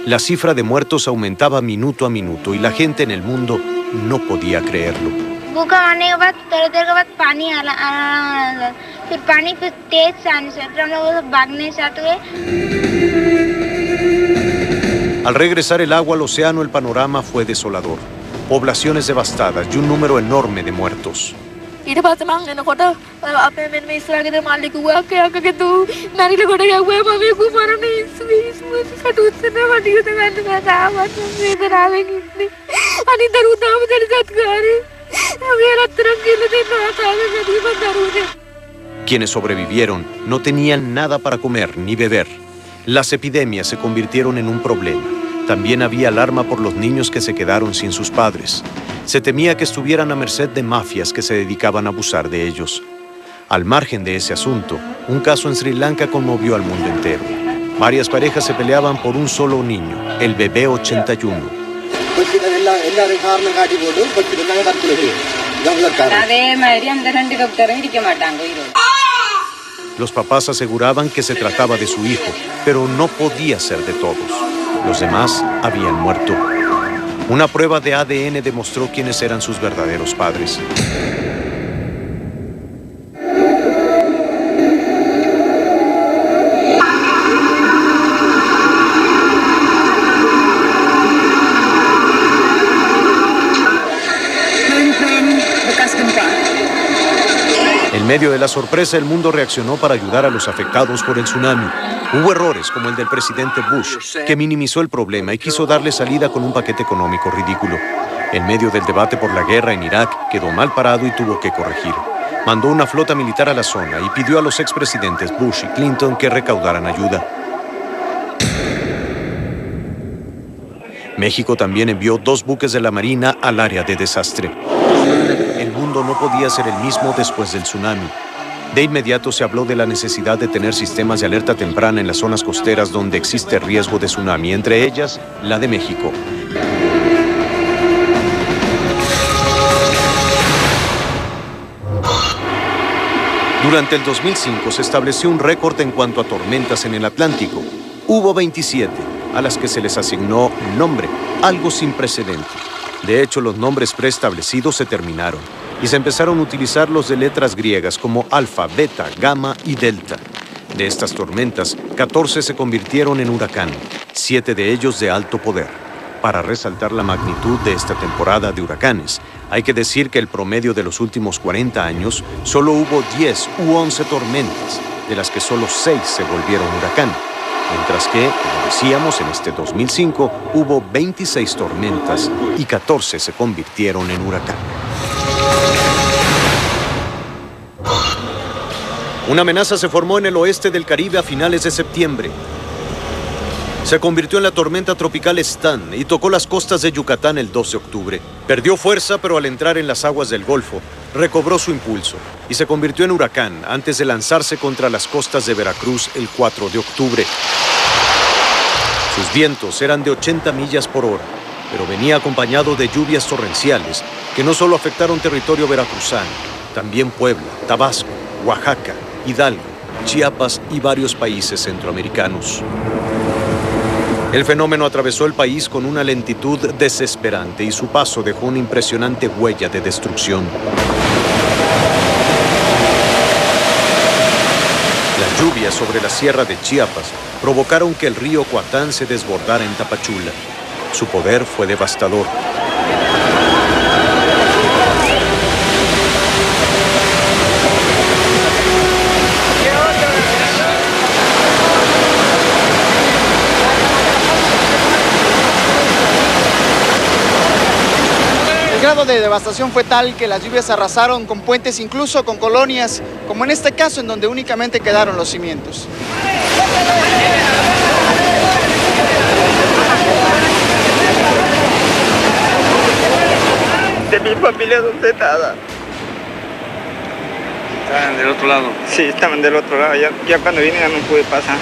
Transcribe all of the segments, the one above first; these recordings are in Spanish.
La cifra de muertos aumentaba minuto a minuto y la gente en el mundo no podía creerlo. Al regresar el agua al océano, el panorama fue desolador. Poblaciones devastadas y un número enorme de muertos. Quienes sobrevivieron no tenían nada para comer ni beber. Las epidemias se convirtieron en un problema. También había alarma por los niños que se quedaron sin sus padres. Se temía que estuvieran a merced de mafias que se dedicaban a abusar de ellos. Al margen de ese asunto, un caso en Sri Lanka conmovió al mundo entero. Varias parejas se peleaban por un solo niño, el bebé 81. Los papás aseguraban que se trataba de su hijo, pero no podía ser de todos. Los demás habían muerto. Una prueba de ADN demostró quiénes eran sus verdaderos padres. En medio de la sorpresa, el mundo reaccionó para ayudar a los afectados por el tsunami. Hubo errores, como el del presidente Bush, que minimizó el problema y quiso darle salida con un paquete económico ridículo. En medio del debate por la guerra en Irak, quedó mal parado y tuvo que corregir. Mandó una flota militar a la zona y pidió a los expresidentes Bush y Clinton que recaudaran ayuda. México también envió 2 buques de la Marina al área de desastre. El mundo no podía ser el mismo después del tsunami. De inmediato se habló de la necesidad de tener sistemas de alerta temprana en las zonas costeras donde existe riesgo de tsunami, entre ellas la de México. Durante el 2005 se estableció un récord en cuanto a tormentas en el Atlántico. Hubo 27, a las que se les asignó nombre, algo sin precedente. De hecho, los nombres preestablecidos se terminaron y se empezaron a utilizar los de letras griegas como alfa, beta, gamma y delta. De estas tormentas, 14 se convirtieron en huracán, 7 de ellos de alto poder. Para resaltar la magnitud de esta temporada de huracanes, hay que decir que el promedio de los últimos 40 años solo hubo 10 u 11 tormentas, de las que solo 6 se volvieron huracán. Mientras que, como decíamos, en este 2005 hubo 26 tormentas y 14 se convirtieron en huracán. Una amenaza se formó en el oeste del Caribe a finales de septiembre. Se convirtió en la tormenta tropical Stan y tocó las costas de Yucatán el 2 de octubre. Perdió fuerza, pero al entrar en las aguas del Golfo, recobró su impulso y se convirtió en huracán antes de lanzarse contra las costas de Veracruz el 4 de octubre. Sus vientos eran de 80 millas por hora, pero venía acompañado de lluvias torrenciales que no solo afectaron territorio veracruzano, también Puebla, Tabasco, Oaxaca, Hidalgo, Chiapas y varios países centroamericanos. El fenómeno atravesó el país con una lentitud desesperante y su paso dejó una impresionante huella de destrucción. Las lluvias sobre la sierra de Chiapas provocaron que el río Coatán se desbordara en Tapachula. Su poder fue devastador. El grado de devastación fue tal que las lluvias arrasaron con puentes, incluso con colonias, como en este caso, en donde únicamente quedaron los cimientos. De mi familia, ¿dónde estaba? ¿Estaban del otro lado? Sí, estaban del otro lado. Ya cuando vine ya no pude pasar.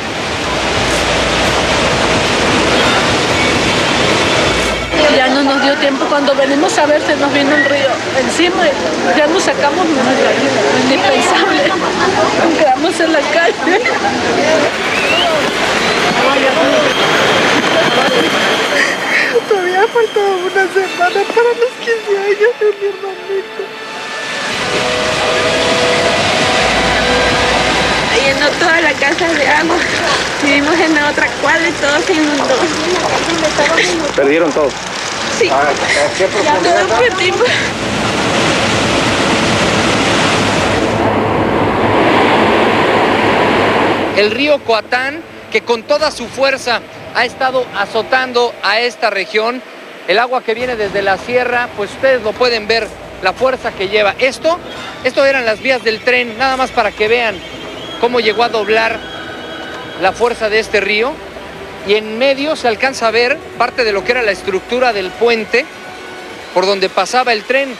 Ya no nos dio tiempo, cuando venimos a ver se nos vino un río encima y ya nos sacamos de nuestra vida, indispensable, quedamos en la calle. casas de agua. Vivimos en la otra cuadra y todo se inundó. ¿Perdieron todo? Sí. ¿Qué profundidad? Todo perdimos. El río Coatán, que con toda su fuerza ha estado azotando a esta región. El agua que viene desde la sierra, pues ustedes lo pueden ver, la fuerza que lleva. Esto eran las vías del tren, nada más para que vean cómo llegó a doblar la fuerza de este río. Y en medio se alcanza a ver parte de lo que era la estructura del puente por donde pasaba el tren.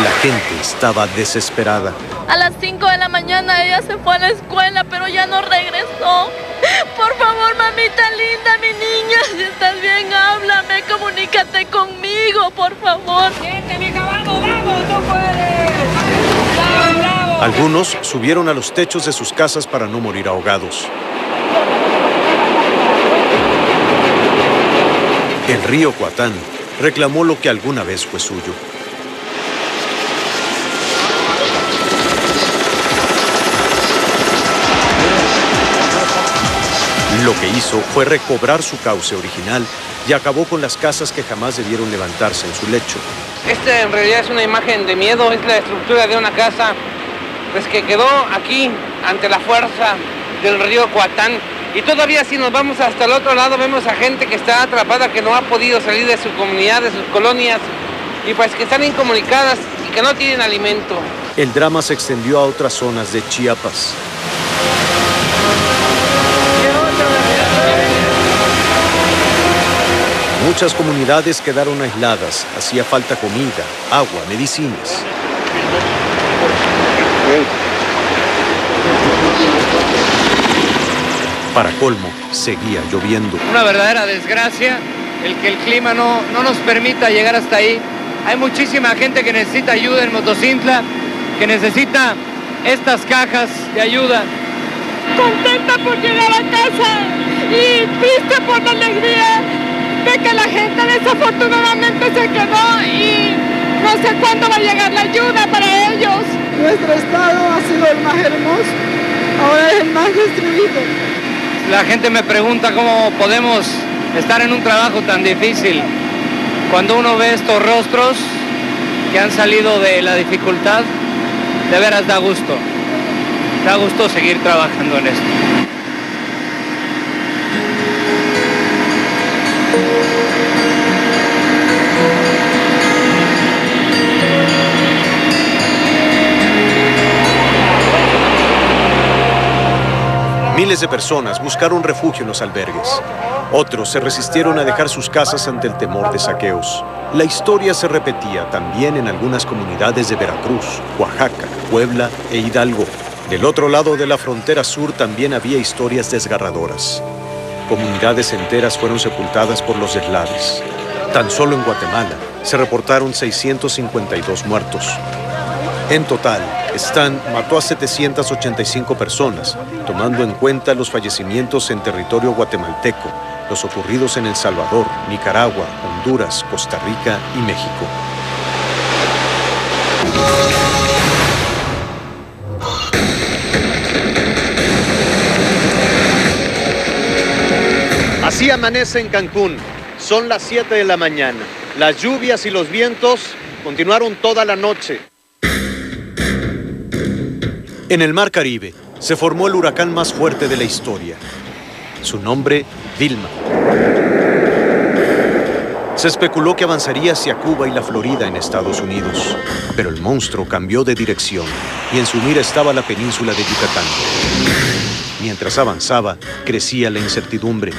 La gente estaba desesperada. A las 5 de la mañana ella se fue a la escuela, pero ya no regresó. Por favor, mamita linda, mi niña, si estás bien, háblame, comunícate conmigo, por favor. ¡Vamos, tú puedes! ¡Bravo, bravo! Algunos subieron a los techos de sus casas para no morir ahogados. El río Coatán reclamó lo que alguna vez fue suyo. Lo que hizo fue recobrar su cauce original y acabó con las casas que jamás debieron levantarse en su lecho. Esta en realidad es una imagen de miedo, es la estructura de una casa pues que quedó aquí ante la fuerza del río Coatán. Y todavía si nos vamos hasta el otro lado vemos a gente que está atrapada, que no ha podido salir de su comunidad, de sus colonias, y pues que están incomunicadas y que no tienen alimento. El drama se extendió a otras zonas de Chiapas. Muchas comunidades quedaron aisladas, hacía falta comida, agua, medicinas. Para colmo, seguía lloviendo. Una verdadera desgracia el que el clima no nos permita llegar hasta ahí. Hay muchísima gente que necesita ayuda en Motocintla, que necesita estas cajas de ayuda. Contenta por llegar a casa y triste por la alegría de que la gente desafortunadamente se quedó y no sé cuándo va a llegar la ayuda para ellos. Nuestro estado ha sido el más hermoso, ahora es el más destruido. La gente me pregunta cómo podemos estar en un trabajo tan difícil. Cuando uno ve estos rostros que han salido de la dificultad, de veras da gusto. Da gusto seguir trabajando en esto. Miles de personas buscaron refugio en los albergues. Otros se resistieron a dejar sus casas ante el temor de saqueos. La historia se repetía también en algunas comunidades de Veracruz, Oaxaca, Puebla e Hidalgo. Del otro lado de la frontera sur también había historias desgarradoras. Comunidades enteras fueron sepultadas por los deslaves. Tan solo en Guatemala se reportaron 652 muertos. En total, Stan mató a 785 personas, tomando en cuenta los fallecimientos en territorio guatemalteco, los ocurridos en El Salvador, Nicaragua, Honduras, Costa Rica y México. Así amanece en Cancún. Son las 7 de la mañana. Las lluvias y los vientos continuaron toda la noche. En el Mar Caribe se formó el huracán más fuerte de la historia. Su nombre, Vilma. Se especuló que avanzaría hacia Cuba y la Florida en Estados Unidos, pero el monstruo cambió de dirección y en su mira estaba la península de Yucatán. Mientras avanzaba, crecía la incertidumbre.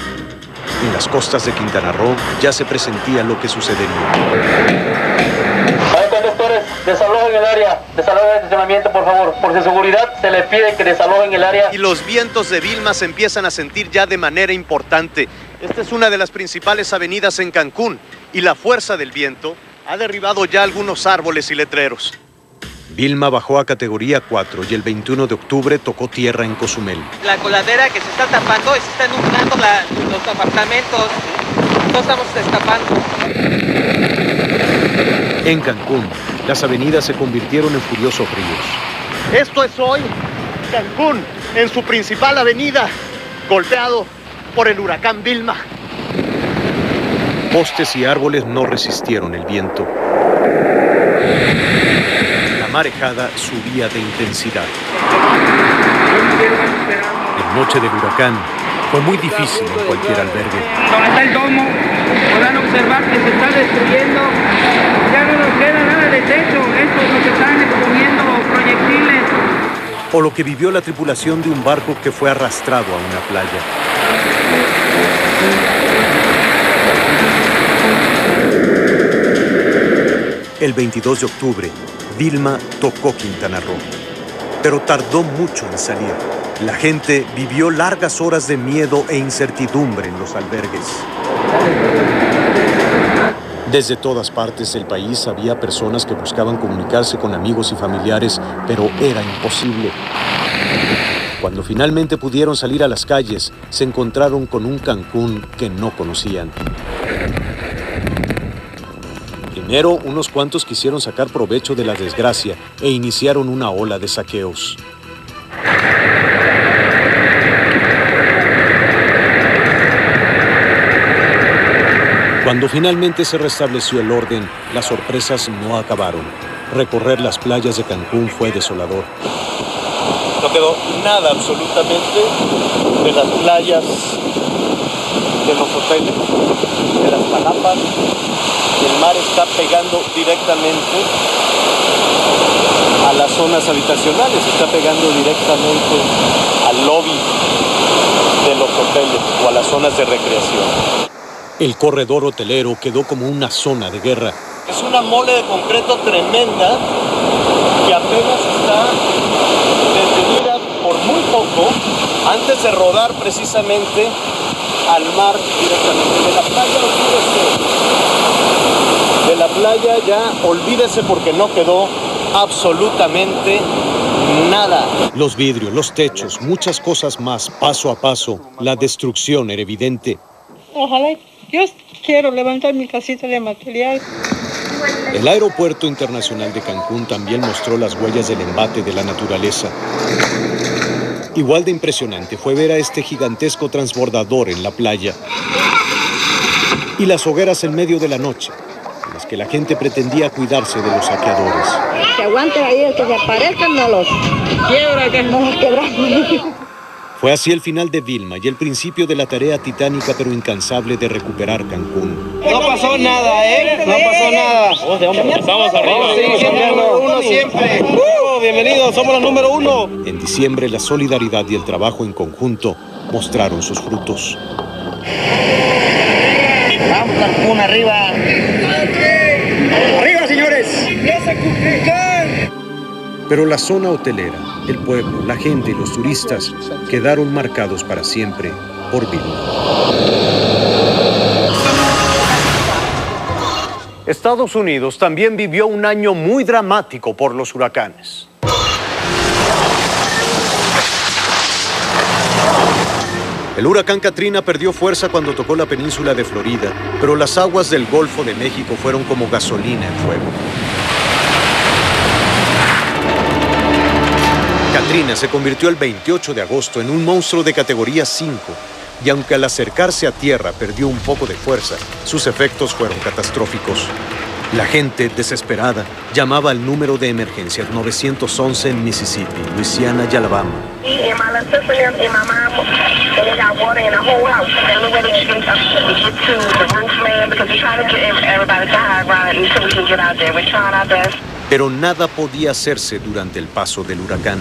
En las costas de Quintana Roo ya se presentía lo que sucedería. Conductores, desalojen el área, desalojen el estacionamiento, por favor. Por su seguridad se les pide que desalojen el área. Y los vientos de Vilma se empiezan a sentir ya de manera importante. Esta es una de las principales avenidas en Cancún y la fuerza del viento ha derribado ya algunos árboles y letreros. Vilma bajó a categoría 4 y el 21 de octubre tocó tierra en Cozumel. La coladera que se está tapando y se están inundando los apartamentos. No estamos escapando. En Cancún, Las avenidas se convirtieron en furiosos ríos. Esto es hoy Cancún, en su principal avenida, golpeado por el huracán Vilma. Postes y árboles no resistieron el viento. La marejada subía de intensidad. La noche del huracán fue muy difícil en cualquier albergue. Donde está el domo, podrán observar que se está destruyendo. Ya no nos queda nada de techo. Estos nos están exponiendo proyectiles. O lo que vivió la tripulación de un barco que fue arrastrado a una playa. El 22 de octubre, Vilma tocó Quintana Roo, pero tardó mucho en salir. La gente vivió largas horas de miedo e incertidumbre en los albergues. Desde todas partes del país había personas que buscaban comunicarse con amigos y familiares, pero era imposible. Cuando finalmente pudieron salir a las calles, se encontraron con un Cancún que no conocían. Primero, unos cuantos quisieron sacar provecho de la desgracia e iniciaron una ola de saqueos. Cuando finalmente se restableció el orden, las sorpresas no acabaron. Recorrer las playas de Cancún fue desolador. No quedó nada absolutamente de las playas, de los hoteles, de las palapas. El mar está pegando directamente a las zonas habitacionales, está pegando directamente al lobby de los hoteles o a las zonas de recreación. El corredor hotelero quedó como una zona de guerra. Es una mole de concreto tremenda que apenas está detenida por muy poco antes de rodar precisamente al mar directamente. De la playa, olvídese. De la playa ya olvídese porque no quedó absolutamente nada. Los vidrios, los techos, muchas cosas más, paso a paso. La destrucción era evidente. Ojalá, yo quiero levantar mi casita de material. El Aeropuerto Internacional de Cancún también mostró las huellas del embate de la naturaleza. Igual de impresionante fue ver a este gigantesco transbordador en la playa. Y las hogueras en medio de la noche, en las que la gente pretendía cuidarse de los saqueadores. Que aguanten ahí, el que se aparezcan, no los quiebra, que no los quebramos. Fue así el final de Vilma y el principio de la tarea titánica pero incansable de recuperar Cancún. No pasó nada, ¿eh? No pasó nada. Estamos arriba. Sí, siempre el número uno, siempre. Bienvenidos, somos los número uno. En diciembre, la solidaridad y el trabajo en conjunto mostraron sus frutos. Vamos, Cancún, arriba. Arriba, señores. Pero la zona hotelera, el pueblo, la gente y los turistas quedaron marcados para siempre por Vilma. Estados Unidos también vivió un año muy dramático por los huracanes. El huracán Katrina perdió fuerza cuando tocó la península de Florida, pero las aguas del Golfo de México fueron como gasolina en fuego. Katrina se convirtió el 28 de agosto en un monstruo de categoría 5, y aunque al acercarse a tierra perdió un poco de fuerza, sus efectos fueron catastróficos. La gente, desesperada, llamaba al número de emergencia 911 en Mississippi, Luisiana y Alabama. Pero nada podía hacerse durante el paso del huracán.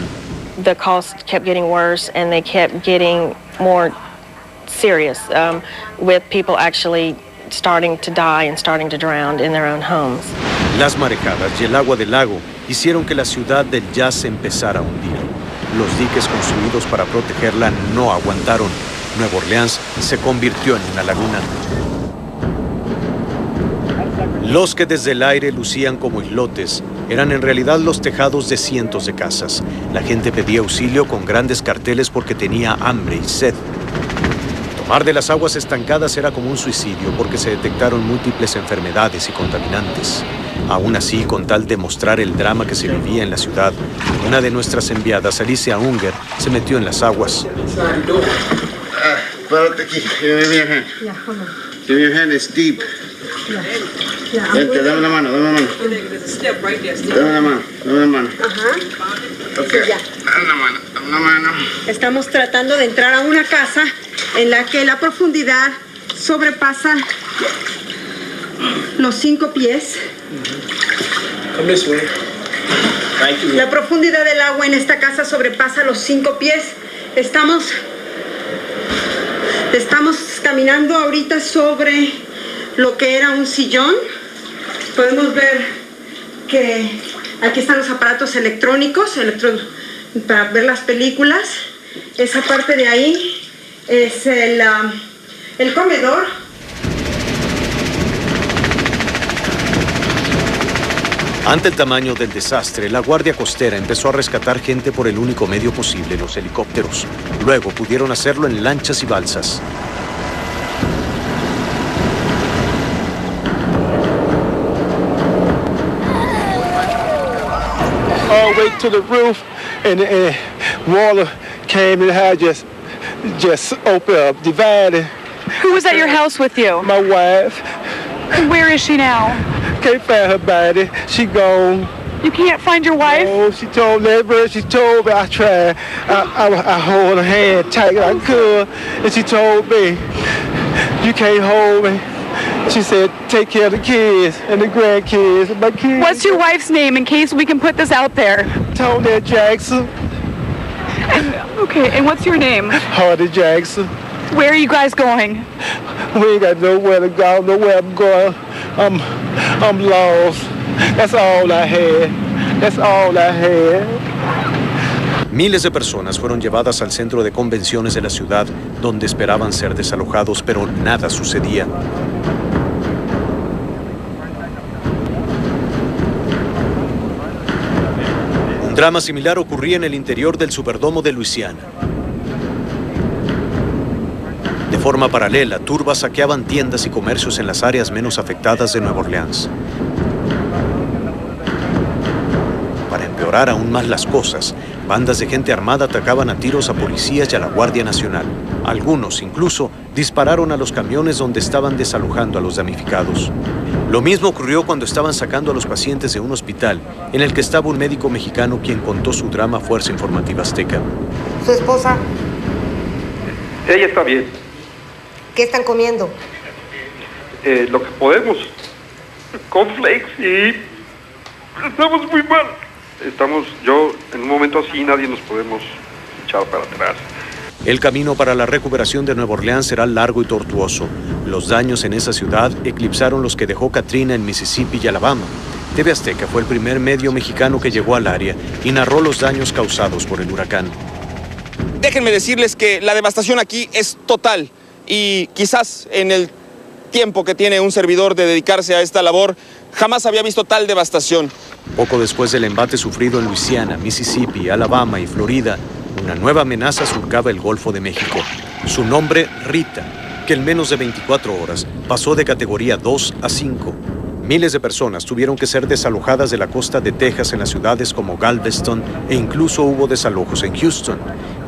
The cost kept getting worse and they kept getting more serious, with people actually starting to die and starting to drown in their own homes. Las marejadas y el agua del lago hicieron que la ciudad del jazz se empezara a hundir. Los diques construidos para protegerla no aguantaron. Nueva Orleans se convirtió en una laguna. Los que desde el aire lucían como islotes eran en realidad los tejados de cientos de casas. La gente pedía auxilio con grandes carteles porque tenía hambre y sed. Tomar de las aguas estancadas era como un suicidio porque se detectaron múltiples enfermedades y contaminantes. Aún así, con tal de mostrar el drama que se vivía en la ciudad, una de nuestras enviadas, Alicia Unger, se metió en las aguas. Párate aquí, give me your hand. Yeah, hold on. Give me your hand, it's deep. Yeah. Vente, dame la mano, dame la mano. Dame la mano, dame la mano. Ajá. Ok, Ya. dame la mano, dame la mano. Estamos tratando de entrar a una casa en la que la profundidad sobrepasa los 5 pies. Come this way. Thank you. La profundidad del agua en esta casa sobrepasa los 5 pies. Estamos caminando ahorita sobre lo que era un sillón. Podemos ver que aquí están los aparatos electrónicos para ver las películas. Esa parte de ahí es el comedor. Ante el tamaño del desastre, la Guardia Costera empezó a rescatar gente por el único medio posible, los helicópteros. Luego pudieron hacerlo en lanchas y balsas. All the way to the roof, and water came and had just opened up, divided. Who was at your house with you? My wife. Where is she now? Can't find her body. She gone. You can't find your wife? Oh, she told me. She told me. I tried. I hold her hand tight as I could, and she told me, "You can't hold me." She said, "Take care of the kids and the grandkids and my kids." What's your wife's name in case we can put this out there? Tony Jackson. Okay, and what's your name? Hardy Jackson. Where are you guys going? We ain't got nowhere to go, nowhere I'm going. I'm lost. That's all I had. That's all I had. Miles de personas fueron llevadas al centro de convenciones de la ciudad, donde esperaban ser desalojados, pero nada sucedía. Un drama similar ocurría en el interior del Superdomo de Luisiana. De forma paralela, turbas saqueaban tiendas y comercios en las áreas menos afectadas de Nueva Orleans. Para empeorar aún más las cosas, bandas de gente armada atacaban a tiros a policías y a la Guardia Nacional. Algunos, incluso, dispararon a los camiones donde estaban desalojando a los damnificados. Lo mismo ocurrió cuando estaban sacando a los pacientes de un hospital, en el que estaba un médico mexicano quien contó su drama a Fuerza Informativa Azteca. ¿Su esposa? Ella está bien. ¿Qué están comiendo? Lo que podemos. Cornflakes y... estamos muy mal. Yo, en un momento así, nadie nos podemos echar para atrás. El camino para la recuperación de Nueva Orleans será largo y tortuoso. Los daños en esa ciudad eclipsaron los que dejó Katrina en Mississippi y Alabama. TV Azteca fue el primer medio mexicano que llegó al área y narró los daños causados por el huracán. Déjenme decirles que la devastación aquí es total y quizás en el tiempo que tiene un servidor de dedicarse a esta labor, jamás había visto tal devastación. Poco después del embate sufrido en Luisiana, Mississippi, Alabama y Florida, una nueva amenaza surcaba el Golfo de México. Su nombre, Rita, que en menos de 24 horas pasó de categoría 2 a 5. Miles de personas tuvieron que ser desalojadas de la costa de Texas en las ciudades como Galveston e incluso hubo desalojos en Houston.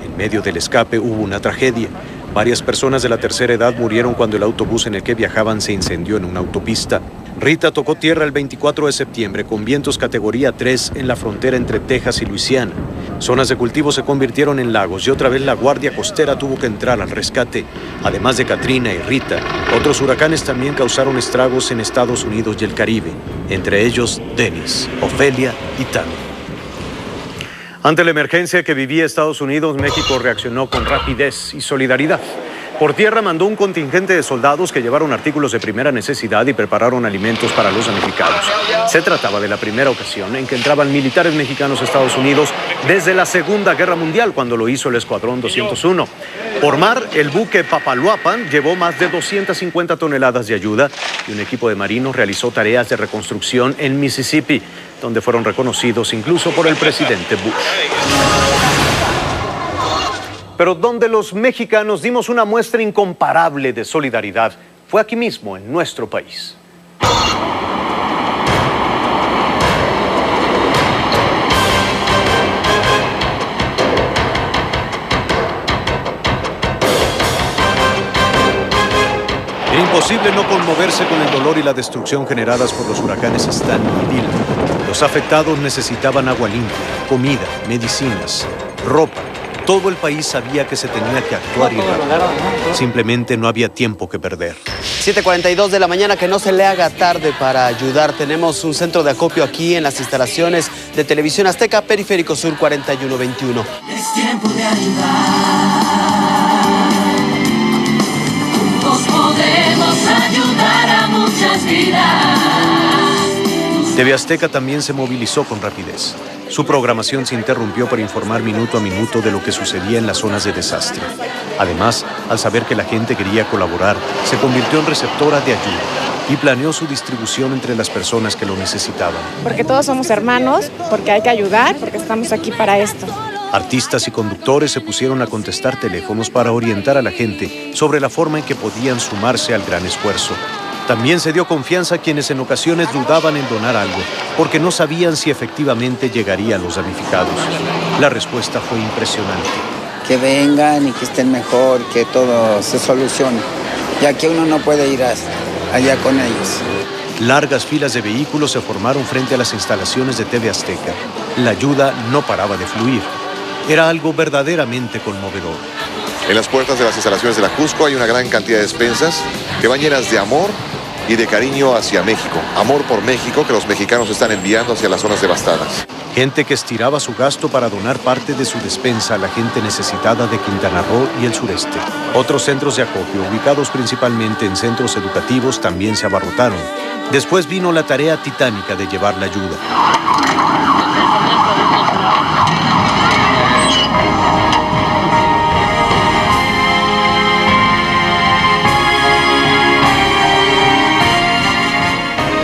En medio del escape hubo una tragedia. Varias personas de la tercera edad murieron cuando el autobús en el que viajaban se incendió en una autopista. Rita tocó tierra el 24 de septiembre con vientos categoría 3 en la frontera entre Texas y Luisiana. Zonas de cultivo se convirtieron en lagos y otra vez la Guardia Costera tuvo que entrar al rescate. Además de Katrina y Rita, otros huracanes también causaron estragos en Estados Unidos y el Caribe, entre ellos Dennis, Ofelia y Tammy. Ante la emergencia que vivía Estados Unidos, México reaccionó con rapidez y solidaridad. Por tierra mandó un contingente de soldados que llevaron artículos de primera necesidad y prepararon alimentos para los damnificados. Se trataba de la primera ocasión en que entraban militares mexicanos a Estados Unidos desde la Segunda Guerra Mundial, cuando lo hizo el Escuadrón 201. Por mar, el buque Papaloapan llevó más de 250 toneladas de ayuda y un equipo de marinos realizó tareas de reconstrucción en Mississippi, donde fueron reconocidos incluso por el presidente Bush. Pero donde los mexicanos dimos una muestra incomparable de solidaridad fue aquí mismo, en nuestro país. Imposible no conmoverse con el dolor y la destrucción generadas por los huracanes Stan y Dylan. Los afectados necesitaban agua limpia, comida, medicinas, ropa. Todo el país sabía que se tenía que actuar y rápido. Simplemente no había tiempo que perder. 7:42 de la mañana, que no se le haga tarde para ayudar. Tenemos un centro de acopio aquí en las instalaciones de Televisión Azteca, Periférico Sur 4121. Es tiempo de ayudar. Juntos podemos ayudar a muchas vidas. TV Azteca también se movilizó con rapidez. Su programación se interrumpió para informar minuto a minuto de lo que sucedía en las zonas de desastre. Además, al saber que la gente quería colaborar, se convirtió en receptora de ayuda y planeó su distribución entre las personas que lo necesitaban. Porque todos somos hermanos, porque hay que ayudar, porque estamos aquí para esto. Artistas y conductores se pusieron a contestar teléfonos para orientar a la gente sobre la forma en que podían sumarse al gran esfuerzo. También se dio confianza a quienes en ocasiones dudaban en donar algo, porque no sabían si efectivamente llegaría a los damnificados. La respuesta fue impresionante. Que vengan y que estén mejor, que todo se solucione, ya que uno no puede ir allá con ellos. Largas filas de vehículos se formaron frente a las instalaciones de TV Azteca. La ayuda no paraba de fluir. Era algo verdaderamente conmovedor. En las puertas de las instalaciones de la Cusco hay una gran cantidad de despensas que van llenas de amor y de cariño hacia México. Amor por México que los mexicanos están enviando hacia las zonas devastadas. Gente que estiraba su gasto para donar parte de su despensa a la gente necesitada de Quintana Roo y el sureste. Otros centros de acopio, ubicados principalmente en centros educativos, también se abarrotaron. Después vino la tarea titánica de llevar la ayuda.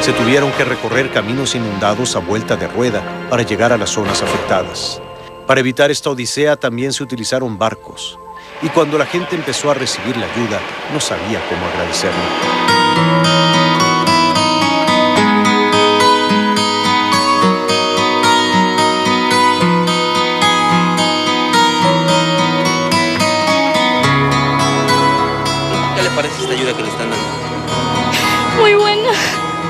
Se tuvieron que recorrer caminos inundados a vuelta de rueda para llegar a las zonas afectadas. Para evitar esta odisea también se utilizaron barcos. Y cuando la gente empezó a recibir la ayuda, no sabía cómo agradecerlo. ¿Qué le parece esta ayuda que le están dando? Muy buena.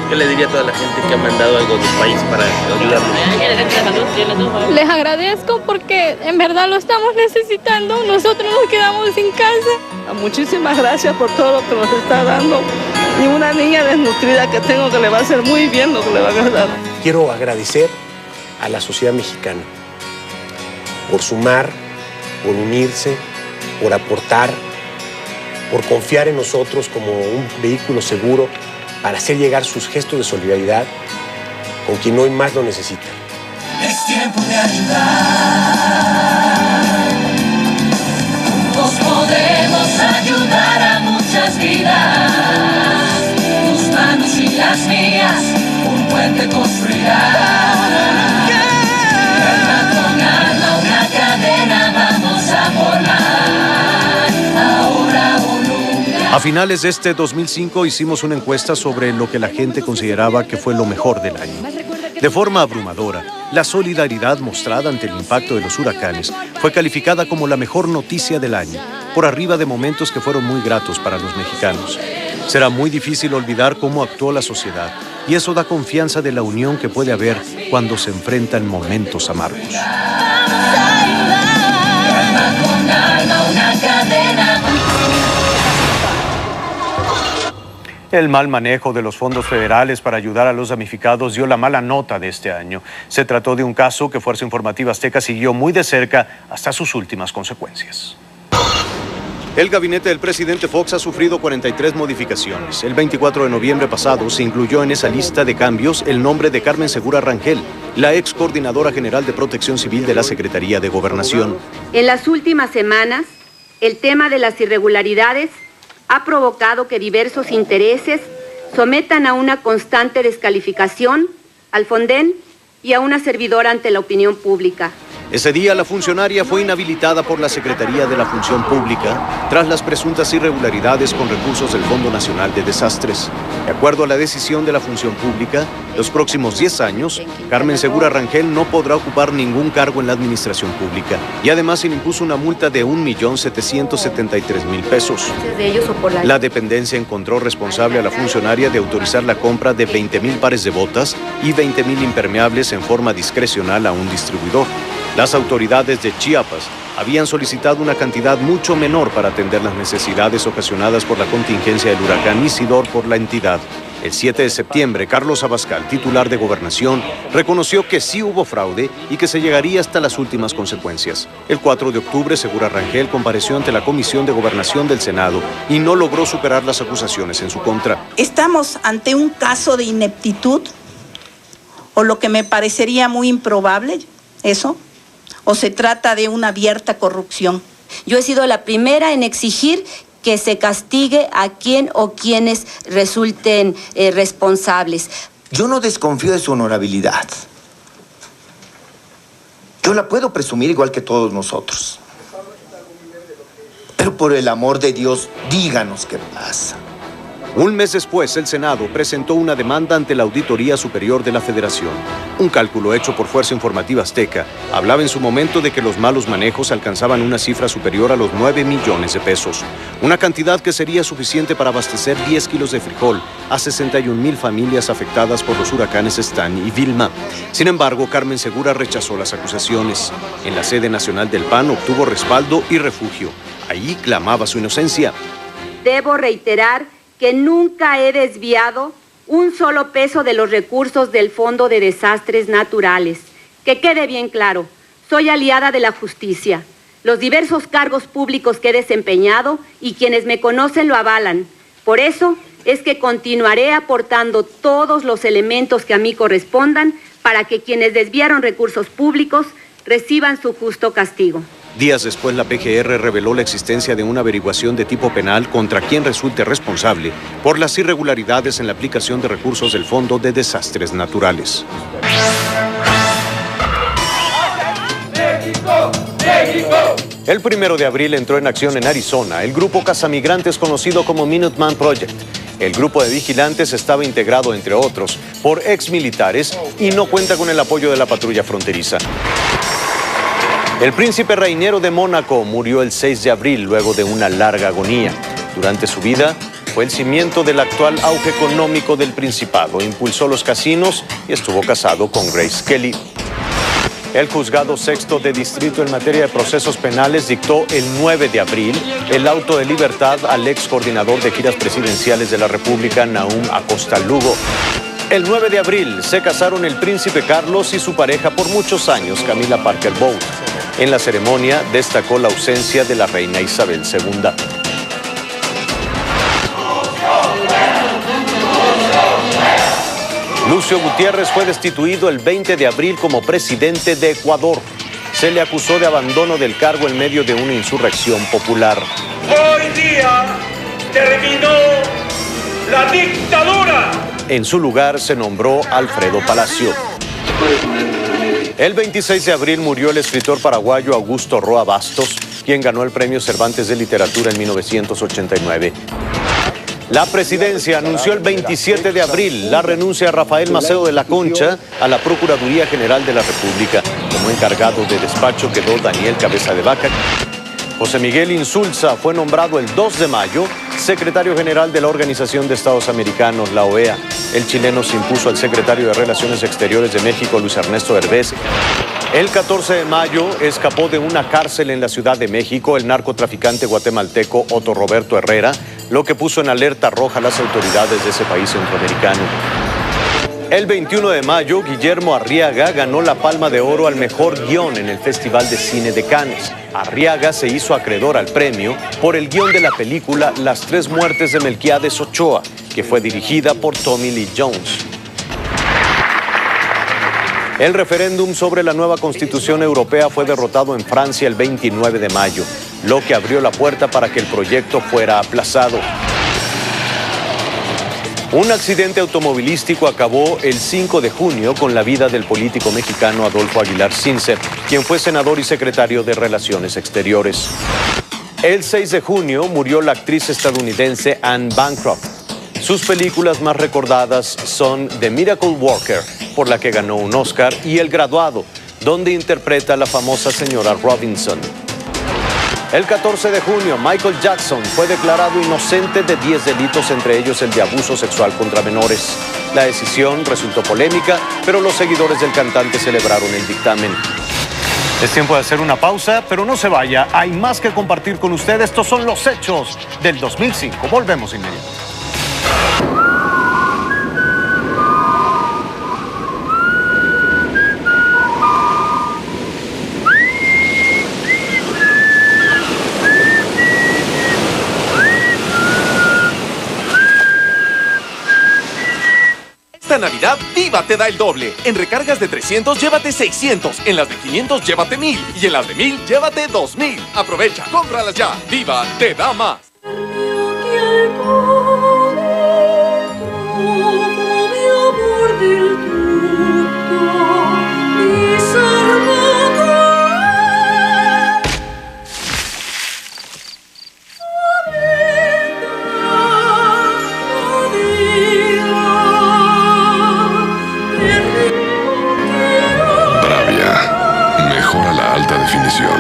¿Qué le diría a toda la gente que ha mandado algo del país para ayudarnos? Les agradezco porque en verdad lo estamos necesitando. Nosotros nos quedamos sin casa. Muchísimas gracias por todo lo que nos está dando. Y una niña desnutrida que tengo que le va a hacer muy bien lo que le van a dar. Quiero agradecer a la sociedad mexicana por sumar, por unirse, por aportar, por confiar en nosotros como un vehículo seguro para hacer llegar sus gestos de solidaridad con quien hoy más lo necesita. Es tiempo de ayudar. Juntos podemos ayudar a muchas vidas. Tus manos y las mías, un puente construirán. Alma con alma, una cadena vamos a formar. Ahora o nunca. A finales de este 2005 hicimos una encuesta sobre lo que la gente consideraba que fue lo mejor del año. De forma abrumadora, la solidaridad mostrada ante el impacto de los huracanes fue calificada como la mejor noticia del año, por arriba de momentos que fueron muy gratos para los mexicanos. Será muy difícil olvidar cómo actuó la sociedad, y eso da confianza de la unión que puede haber cuando se enfrentan momentos amargos. El mal manejo de los fondos federales para ayudar a los damnificados dio la mala nota de este año. Se trató de un caso que Fuerza Informativa Azteca siguió muy de cerca hasta sus últimas consecuencias. El gabinete del presidente Fox ha sufrido 43 modificaciones. El 24 de noviembre pasado se incluyó en esa lista de cambios el nombre de Carmen Segura Rangel, la ex coordinadora general de Protección Civil de la Secretaría de Gobernación. En las últimas semanas, el tema de las irregularidades ha provocado que diversos intereses sometan a una constante descalificación al Fonden y a una servidora ante la opinión pública. Ese día la funcionaria fue inhabilitada por la Secretaría de la Función Pública tras las presuntas irregularidades con recursos del Fondo Nacional de Desastres. De acuerdo a la decisión de la Función Pública, los próximos 10 años, Carmen Segura Rangel no podrá ocupar ningún cargo en la administración pública y además se le impuso una multa de 1.773.000 pesos. La dependencia encontró responsable a la funcionaria de autorizar la compra de 20.000 pares de botas y 20.000 impermeables en forma discrecional a un distribuidor. Las autoridades de Chiapas habían solicitado una cantidad mucho menor para atender las necesidades ocasionadas por la contingencia del huracán Isidor por la entidad. El 7 de septiembre, Carlos Abascal, titular de Gobernación, reconoció que sí hubo fraude y que se llegaría hasta las últimas consecuencias. El 4 de octubre, Segura Rangel compareció ante la Comisión de Gobernación del Senado y no logró superar las acusaciones en su contra. ¿Estamos ante un caso de ineptitud? ¿O lo que me parecería muy improbable, eso? ¿O se trata de una abierta corrupción? Yo he sido la primera en exigir que se castigue a quien o quienes resulten responsables. Yo no desconfío de su honorabilidad. Yo la puedo presumir igual que todos nosotros. Pero por el amor de Dios, díganos qué pasa. Un mes después, el Senado presentó una demanda ante la Auditoría Superior de la Federación. Un cálculo hecho por Fuerza Informativa Azteca hablaba en su momento de que los malos manejos alcanzaban una cifra superior a los 9 millones de pesos. Una cantidad que sería suficiente para abastecer 10 kilos de frijol a 61,000 familias afectadas por los huracanes Stan y Vilma. Sin embargo, Carmen Segura rechazó las acusaciones. En la sede nacional del PAN obtuvo respaldo y refugio. Ahí clamaba su inocencia. Debo reiterar que nunca he desviado un solo peso de los recursos del Fondo de Desastres Naturales. Que quede bien claro, soy aliada de la justicia. Los diversos cargos públicos que he desempeñado y quienes me conocen lo avalan. Por eso es que continuaré aportando todos los elementos que a mí correspondan para que quienes desviaron recursos públicos reciban su justo castigo. Días después, la PGR reveló la existencia de una averiguación de tipo penal contra quien resulte responsable por las irregularidades en la aplicación de recursos del Fondo de Desastres Naturales. ¡México! ¡México! El 1 de abril entró en acción en Arizona el grupo cazamigrantes conocido como Minuteman Project. El grupo de vigilantes estaba integrado, entre otros, por exmilitares y no cuenta con el apoyo de la patrulla fronteriza. El príncipe Rainiero de Mónaco murió el 6 de abril luego de una larga agonía. Durante su vida, fue el cimiento del actual auge económico del Principado. Impulsó los casinos y estuvo casado con Grace Kelly. El juzgado sexto de distrito en materia de procesos penales dictó el 9 de abril el auto de libertad al ex coordinador de giras presidenciales de la República, Nahum Acosta Lugo. El 9 de abril se casaron el príncipe Carlos y su pareja por muchos años, Camila Parker Bowles. En la ceremonia destacó la ausencia de la reina Isabel II. Lucio Gutiérrez fue destituido el 20 de abril como presidente de Ecuador. Se le acusó de abandono del cargo en medio de una insurrección popular. Hoy día terminó la dictadura. En su lugar se nombró Alfredo Palacio. El 26 de abril murió el escritor paraguayo Augusto Roa Bastos, quien ganó el Premio Cervantes de Literatura en 1989. La presidencia anunció el 27 de abril la renuncia a Rafael Macedo de la Concha a la Procuraduría General de la República. Como encargado de despacho quedó Daniel Cabeza de Vaca. José Miguel Insulza fue nombrado el 2 de mayo secretario general de la Organización de Estados Americanos, la OEA. El chileno se impuso al secretario de Relaciones Exteriores de México, Luis Ernesto Herbés. El 14 de mayo escapó de una cárcel en la Ciudad de México el narcotraficante guatemalteco Otto Roberto Herrera, lo que puso en alerta roja a las autoridades de ese país centroamericano. El 21 de mayo, Guillermo Arriaga ganó la Palma de Oro al mejor guión en el Festival de Cine de Cannes. Arriaga se hizo acreedor al premio por el guión de la película Las Tres Muertes de Melquiades Ochoa, que fue dirigida por Tommy Lee Jones. El referéndum sobre la nueva Constitución Europea fue derrotado en Francia el 29 de mayo, lo que abrió la puerta para que el proyecto fuera aplazado. Un accidente automovilístico acabó el 5 de junio con la vida del político mexicano Adolfo Aguilar Sincer, quien fue senador y secretario de Relaciones Exteriores. El 6 de junio murió la actriz estadounidense Anne Bancroft. Sus películas más recordadas son The Miracle Worker, por la que ganó un Oscar, y El Graduado, donde interpreta a la famosa señora Robinson. El 14 de junio, Michael Jackson fue declarado inocente de 10 delitos, entre ellos el de abuso sexual contra menores. La decisión resultó polémica, pero los seguidores del cantante celebraron el dictamen. Es tiempo de hacer una pausa, pero no se vaya. Hay más que compartir con ustedes. Estos son los hechos del 2005. Volvemos inmediatamente. Esta Navidad, Viva te da el doble. En recargas de 300, llévate 600. En las de 500, llévate 1000. Y en las de 1000, llévate 2000. Aprovecha, cómpralas ya. Viva te da más. Mejora la alta definición.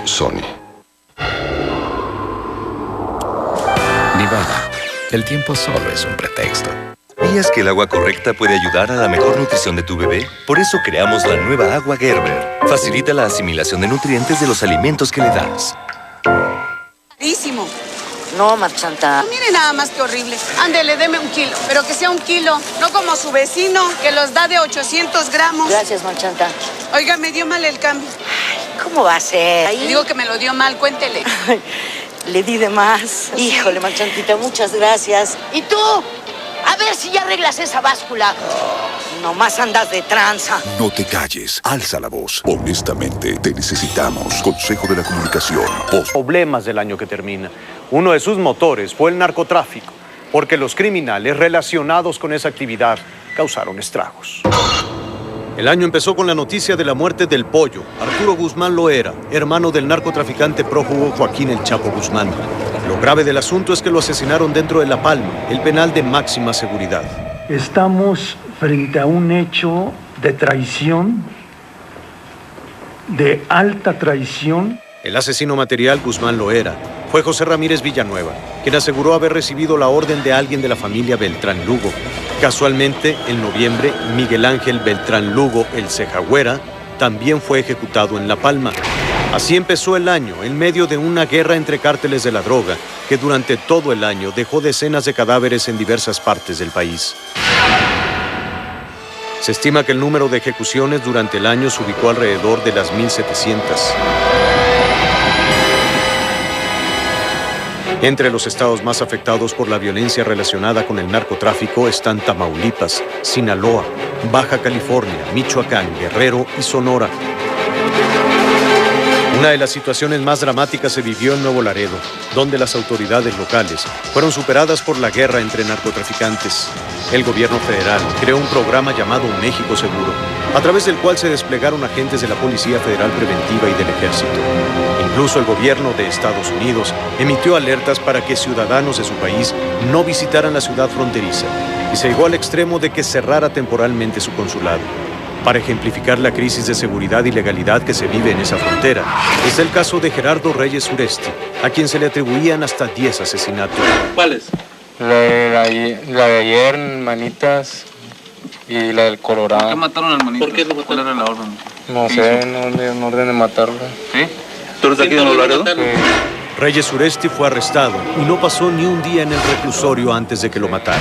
Sony. Nivada. El tiempo solo es un pretexto. ¿Sabías que el agua correcta puede ayudar a la mejor nutrición de tu bebé? Por eso creamos la nueva agua Gerber. Facilita la asimilación de nutrientes de los alimentos que le das. Carísimo. No, Marchanta. Mire nada más que horrible. Ándele, deme 1 kilo, pero que sea 1 kilo, no como su vecino, que los da de 800 gramos. Gracias, Marchanta. Oiga, me dio mal el cambio. Ay, ¿cómo va a ser? Le digo que me lo dio mal, cuéntele. Le di de más. Híjole, Marchantita, muchas gracias. ¿Y tú? A ver si ya arreglas esa báscula. Nomás andas de tranza. No te calles, alza la voz. Honestamente, te necesitamos. Consejo de la Comunicación. Problemas del año que termina. Uno de sus motores fue el narcotráfico, porque los criminales relacionados con esa actividad causaron estragos. El año empezó con la noticia de la muerte del Pollo, Arturo Guzmán Loera, hermano del narcotraficante prófugo Joaquín El Chapo Guzmán. Lo grave del asunto es que lo asesinaron dentro de La Palma, el penal de máxima seguridad. Estamos frente a un hecho de traición, de alta traición. El asesino material, Guzmán Loera, fue José Ramírez Villanueva, quien aseguró haber recibido la orden de alguien de la familia Beltrán Lugo. Casualmente, en noviembre, Miguel Ángel Beltrán Lugo, el Cejagüera, también fue ejecutado en La Palma. Así empezó el año, en medio de una guerra entre cárteles de la droga, que durante todo el año dejó decenas de cadáveres en diversas partes del país. Se estima que el número de ejecuciones durante el año se ubicó alrededor de las 1,700. Entre los estados más afectados por la violencia relacionada con el narcotráfico están Tamaulipas, Sinaloa, Baja California, Michoacán, Guerrero y Sonora. Una de las situaciones más dramáticas se vivió en Nuevo Laredo, donde las autoridades locales fueron superadas por la guerra entre narcotraficantes. El gobierno federal creó un programa llamado México Seguro, a través del cual se desplegaron agentes de la Policía Federal Preventiva y del Ejército. Incluso el gobierno de Estados Unidos emitió alertas para que ciudadanos de su país no visitaran la ciudad fronteriza, y se llegó al extremo de que cerrara temporalmente su consulado. Para ejemplificar la crisis de seguridad y legalidad que se vive en esa frontera, es el caso de Gerardo Reyes Uresti, a quien se le atribuían hasta 10 asesinatos. ¿Cuáles? La de ayer, Manitas, y la del Colorado. ¿Por qué mataron al Manitas? ¿Por qué lo mataron? ¿Cuál era la orden? No sé, no orden de matarlo. ¿Sí? ¿Tú eres de aquí de Nuevo Laredo? Reyes Uresti fue arrestado y no pasó ni un día en el reclusorio antes de que lo mataran.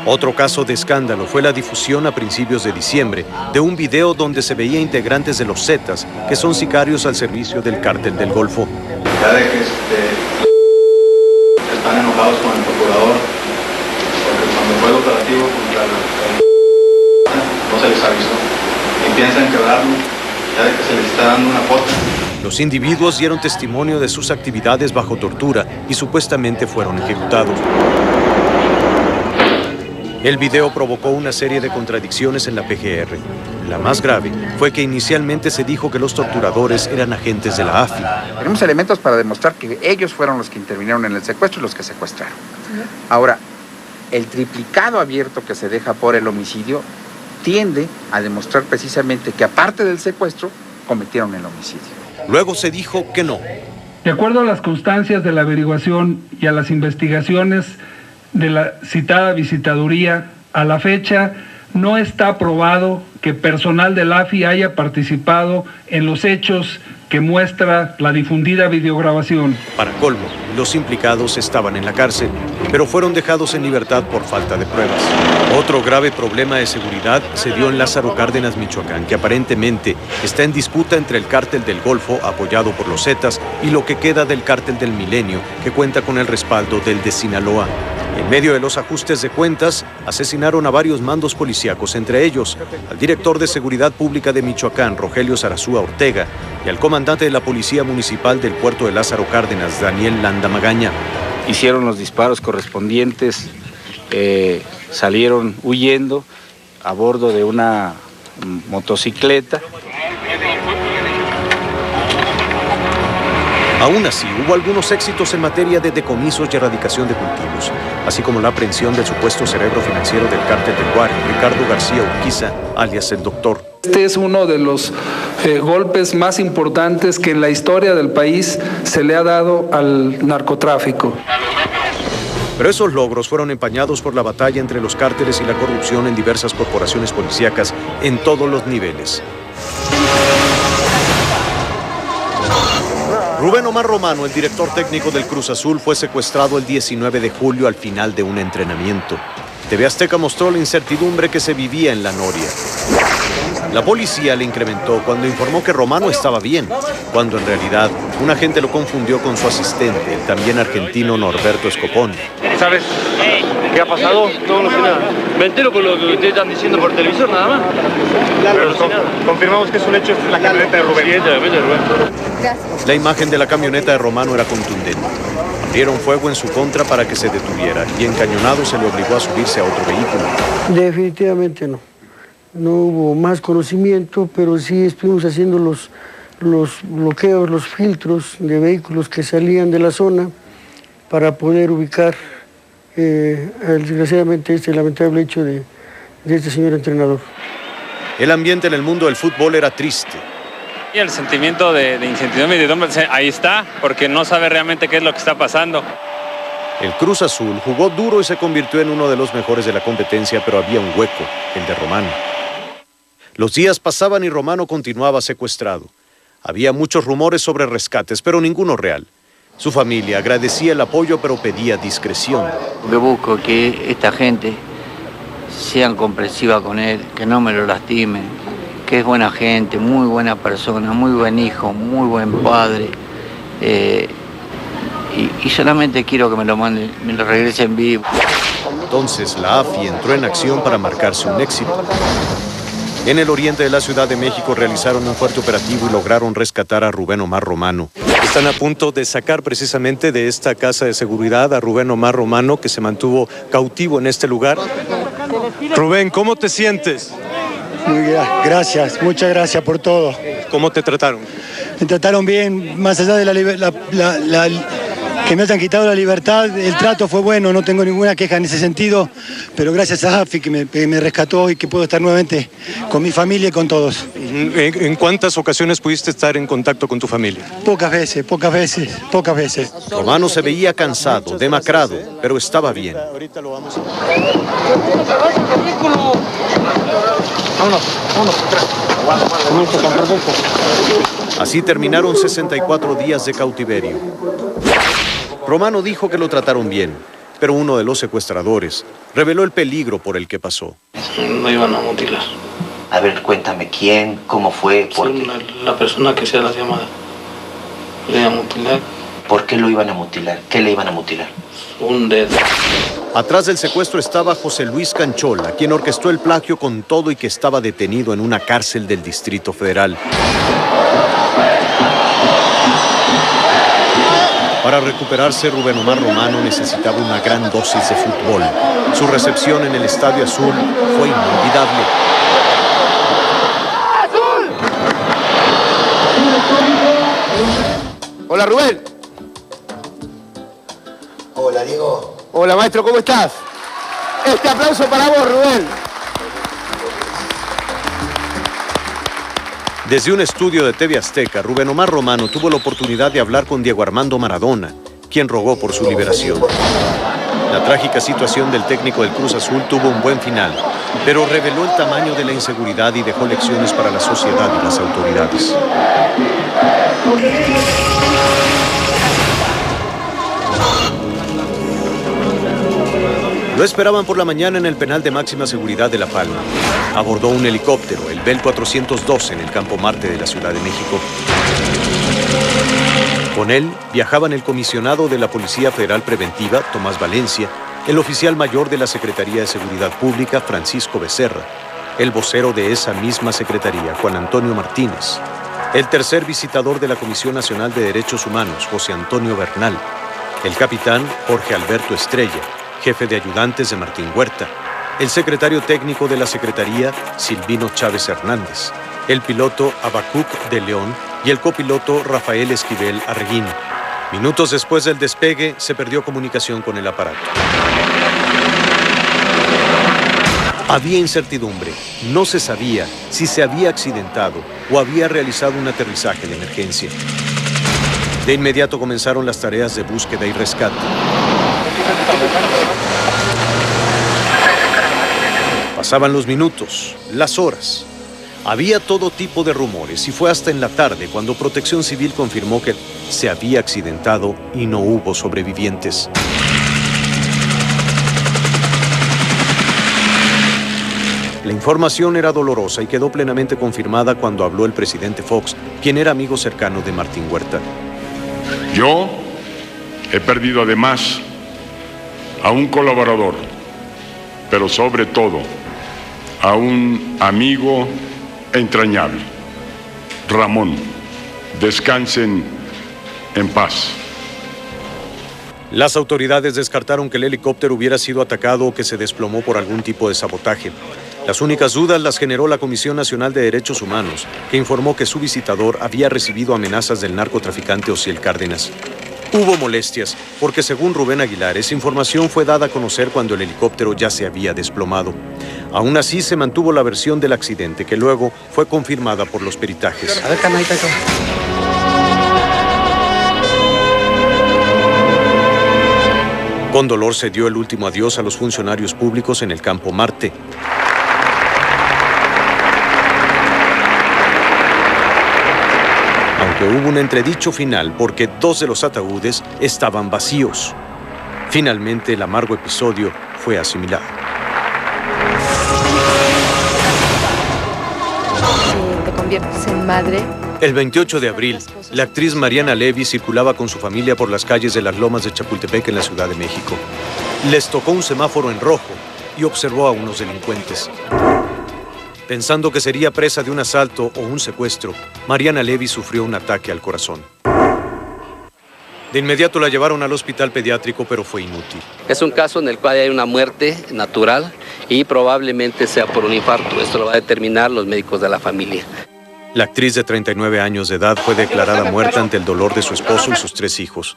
Otro caso de escándalo fue la difusión a principios de diciembre de un video donde se veía integrantes de los Zetas, que son sicarios al servicio del Cártel del Golfo. Ya de que están enojados con el procurador, porque cuando fue el operativo contra no se les avisó y piensan quebrarlo, ya de que se les está dando una foto. Los individuos dieron testimonio de sus actividades bajo tortura y supuestamente fueron ejecutados. El video provocó una serie de contradicciones en la PGR. La más grave fue que inicialmente se dijo que los torturadores eran agentes de la AFI. Tenemos elementos para demostrar que ellos fueron los que intervinieron en el secuestro y los que secuestraron. Ahora, el triplicado abierto que se deja por el homicidio tiende a demostrar precisamente que aparte del secuestro, cometieron el homicidio. Luego se dijo que no. De acuerdo a las constancias de la averiguación y a las investigaciones de la citada visitaduría, a la fecha no está probado que personal del AFI haya participado en los hechos que muestra la difundida videograbación. Para colmo, los implicados estaban en la cárcel, pero fueron dejados en libertad por falta de pruebas. Otro grave problema de seguridad se dio en Lázaro Cárdenas, Michoacán, que aparentemente está en disputa entre el Cártel del Golfo, apoyado por los Zetas, y lo que queda del Cártel del Milenio, que cuenta con el respaldo del de Sinaloa. En medio de los ajustes de cuentas, asesinaron a varios mandos policíacos, entre ellos al director de Seguridad Pública de Michoacán, Rogelio Zarazúa Ortega, y al comandante de la Policía Municipal del puerto de Lázaro Cárdenas, Daniel Landa Magaña. Hicieron los disparos correspondientes, salieron huyendo a bordo de una motocicleta. Aún así, hubo algunos éxitos en materia de decomisos y erradicación de cultivos, así como la aprehensión del supuesto cerebro financiero del cártel del Guari, Ricardo García Urquiza, alias el Doctor. Este es uno de los golpes más importantes que en la historia del país se le ha dado al narcotráfico. Pero esos logros fueron empañados por la batalla entre los cárteles y la corrupción en diversas corporaciones policíacas en todos los niveles. Rubén Omar Romano, el director técnico del Cruz Azul, fue secuestrado el 19 de julio al final de un entrenamiento. TV Azteca mostró la incertidumbre que se vivía en La Noria. La policía le incrementó cuando informó que Romano estaba bien, cuando en realidad un agente lo confundió con su asistente, el también argentino Norberto Escopón. ¿Sabes qué ha pasado? No sé nada. Me entero con lo que ustedes están diciendo por televisor, nada más. Pero confirmamos que es un hecho, esta es la camioneta de Rubén. Sí, esta es la camioneta de Rubén. La imagen de la camioneta de Romano era contundente. Abrieron fuego en su contra para que se detuviera y encañonado se le obligó a subirse a otro vehículo. Definitivamente no. No hubo más conocimiento, pero sí estuvimos haciendo los bloqueos, los filtros de vehículos que salían de la zona para poder ubicar desgraciadamente este lamentable hecho de este señor entrenador. El ambiente en el mundo del fútbol era triste. Y el sentimiento de incertidumbre y de ahí está, porque no sabe realmente qué es lo que está pasando. El Cruz Azul jugó duro y se convirtió en uno de los mejores de la competencia, pero había un hueco, el de Romano. Los días pasaban y Romano continuaba secuestrado. Había muchos rumores sobre rescates, pero ninguno real. Su familia agradecía el apoyo, pero pedía discreción. Lo que busco es que esta gente sean comprensiva con él, que no me lo lastimen, que es buena gente, muy buena persona, muy buen hijo, muy buen padre. Y solamente quiero que me lo manden, me lo regresen vivo. Entonces la AFI entró en acción para marcarse un éxito. En el oriente de la Ciudad de México realizaron un fuerte operativo y lograron rescatar a Rubén Omar Romano. Están a punto de sacar precisamente de esta casa de seguridad a Rubén Omar Romano, que se mantuvo cautivo en este lugar. Rubén, ¿cómo te sientes? Muy bien, gracias, muchas gracias por todo. ¿Cómo te trataron? Me trataron bien, más allá de que me hayan quitado la libertad, el trato fue bueno, no tengo ninguna queja en ese sentido, pero gracias a AFI que me rescató y que puedo estar nuevamente con mi familia y con todos. ¿En cuántas ocasiones pudiste estar en contacto con tu familia? Pocas veces. Romano se veía cansado, demacrado, pero estaba bien. Así terminaron 64 días de cautiverio. Romano dijo que lo trataron bien, pero uno de los secuestradores reveló el peligro por el que pasó. No iban a mutilar. A ver, cuéntame, ¿quién? ¿Cómo fue? ¿Por qué? La persona que hacía las llamadas. Le iban a mutilar. ¿Por qué lo iban a mutilar? ¿Qué le iban a mutilar? Un dedo. Atrás del secuestro estaba José Luis Canchola, quien orquestó el plagio con todo y que estaba detenido en una cárcel del Distrito Federal. Para recuperarse, Rubén Omar Romano necesitaba una gran dosis de fútbol. Su recepción en el Estadio Azul fue inolvidable. Hola, Rubén. Hola, Diego. Hola, maestro, ¿cómo estás? Este aplauso para vos, Rubén. Desde un estudio de TV Azteca, Rubén Omar Romano tuvo la oportunidad de hablar con Diego Armando Maradona, quien rogó por su liberación. La trágica situación del técnico del Cruz Azul tuvo un buen final, pero reveló el tamaño de la inseguridad y dejó lecciones para la sociedad y las autoridades. Lo esperaban por la mañana en el penal de máxima seguridad de La Palma. Abordó un helicóptero, el Bell 412, en el Campo Marte de la Ciudad de México. Con él viajaban el comisionado de la Policía Federal Preventiva, Tomás Valencia, el oficial mayor de la Secretaría de Seguridad Pública, Francisco Becerra, el vocero de esa misma secretaría, Juan Antonio Martínez, el tercer visitador de la Comisión Nacional de Derechos Humanos, José Antonio Bernal, el capitán Jorge Alberto Estrella, jefe de ayudantes de Martín Huerta, el secretario técnico de la Secretaría, Silvino Chávez Hernández, el piloto Abacuc de León y el copiloto Rafael Esquivel Arreguín. Minutos después del despegue, se perdió comunicación con el aparato. Había incertidumbre. No se sabía si se había accidentado o había realizado un aterrizaje de emergencia. De inmediato comenzaron las tareas de búsqueda y rescate. Pasaban los minutos, las horas. Había todo tipo de rumores y fue hasta en la tarde cuando Protección Civil confirmó que se había accidentado y no hubo sobrevivientes. La información era dolorosa y quedó plenamente confirmada cuando habló el presidente Fox, quien era amigo cercano de Martín Huerta. Yo he perdido además a un colaborador, pero sobre todo a un amigo entrañable. Ramón, descansen en paz. Las autoridades descartaron que el helicóptero hubiera sido atacado o que se desplomó por algún tipo de sabotaje. Las únicas dudas las generó la Comisión Nacional de Derechos Humanos, que informó que su visitador había recibido amenazas del narcotraficante Osiel Cárdenas. Hubo molestias, porque según Rubén Aguilar, esa información fue dada a conocer cuando el helicóptero ya se había desplomado. Aún así, se mantuvo la versión del accidente, que luego fue confirmada por los peritajes. A ver, canadita. Con dolor se dio el último adiós a los funcionarios públicos en el Campo Marte. Aunque hubo un entredicho final porque 2 de los ataúdes estaban vacíos. Finalmente, el amargo episodio fue asimilado. ¿Te conviertes en madre? El 28 de abril, la actriz Mariana Levy circulaba con su familia por las calles de las Lomas de Chapultepec en la Ciudad de México. Les tocó un semáforo en rojo y observó a unos delincuentes. Pensando que sería presa de un asalto o un secuestro, Mariana Levy sufrió un ataque al corazón. De inmediato la llevaron al hospital pediátrico, pero fue inútil. Es un caso en el cual hay una muerte natural y probablemente sea por un infarto. Esto lo va a determinar los médicos de la familia. La actriz de 39 años de edad fue declarada muerta ante el dolor de su esposo y sus 3 hijos.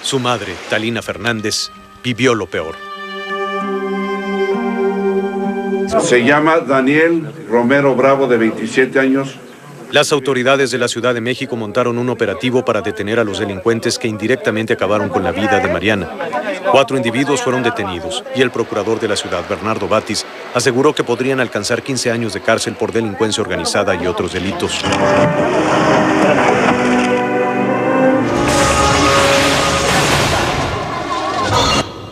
Su madre, Talina Fernández, vivió lo peor. Se llama Daniel Romero Bravo, de 27 años. Las autoridades de la Ciudad de México montaron un operativo para detener a los delincuentes que indirectamente acabaron con la vida de Mariana. 4 individuos fueron detenidos y el procurador de la ciudad, Bernardo Batis, aseguró que podrían alcanzar 15 años de cárcel por delincuencia organizada y otros delitos.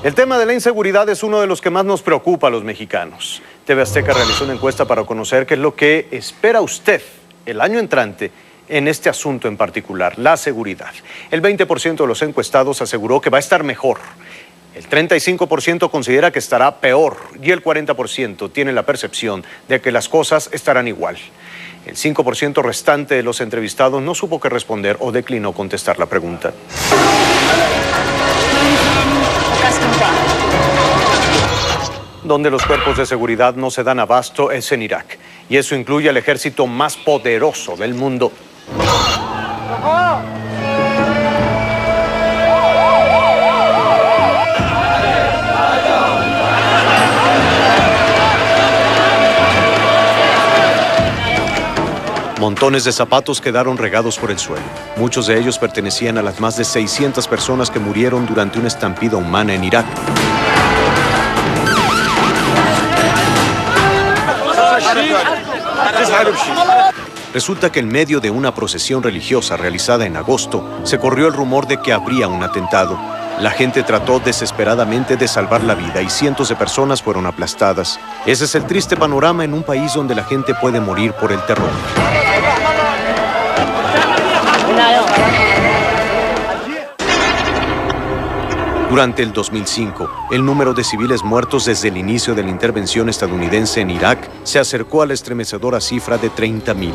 El tema de la inseguridad es uno de los que más nos preocupa a los mexicanos. TV Azteca realizó una encuesta para conocer qué es lo que espera usted el año entrante en este asunto en particular, la seguridad. El 20% de los encuestados aseguró que va a estar mejor. El 35% considera que estará peor y el 40% tiene la percepción de que las cosas estarán igual. El 5% restante de los entrevistados no supo qué responder o declinó contestar la pregunta. Donde los cuerpos de seguridad no se dan abasto es en Irak, y eso incluye al ejército más poderoso del mundo. Montones de zapatos quedaron regados por el suelo. Muchos de ellos pertenecían a las más de 600 personas que murieron durante una estampida humana en Irak. Resulta que en medio de una procesión religiosa realizada en agosto, se corrió el rumor de que habría un atentado. La gente trató desesperadamente de salvar la vida y cientos de personas fueron aplastadas. Ese es el triste panorama en un país donde la gente puede morir por el terror. Durante el 2005, el número de civiles muertos desde el inicio de la intervención estadounidense en Irak se acercó a la estremecedora cifra de 30,000.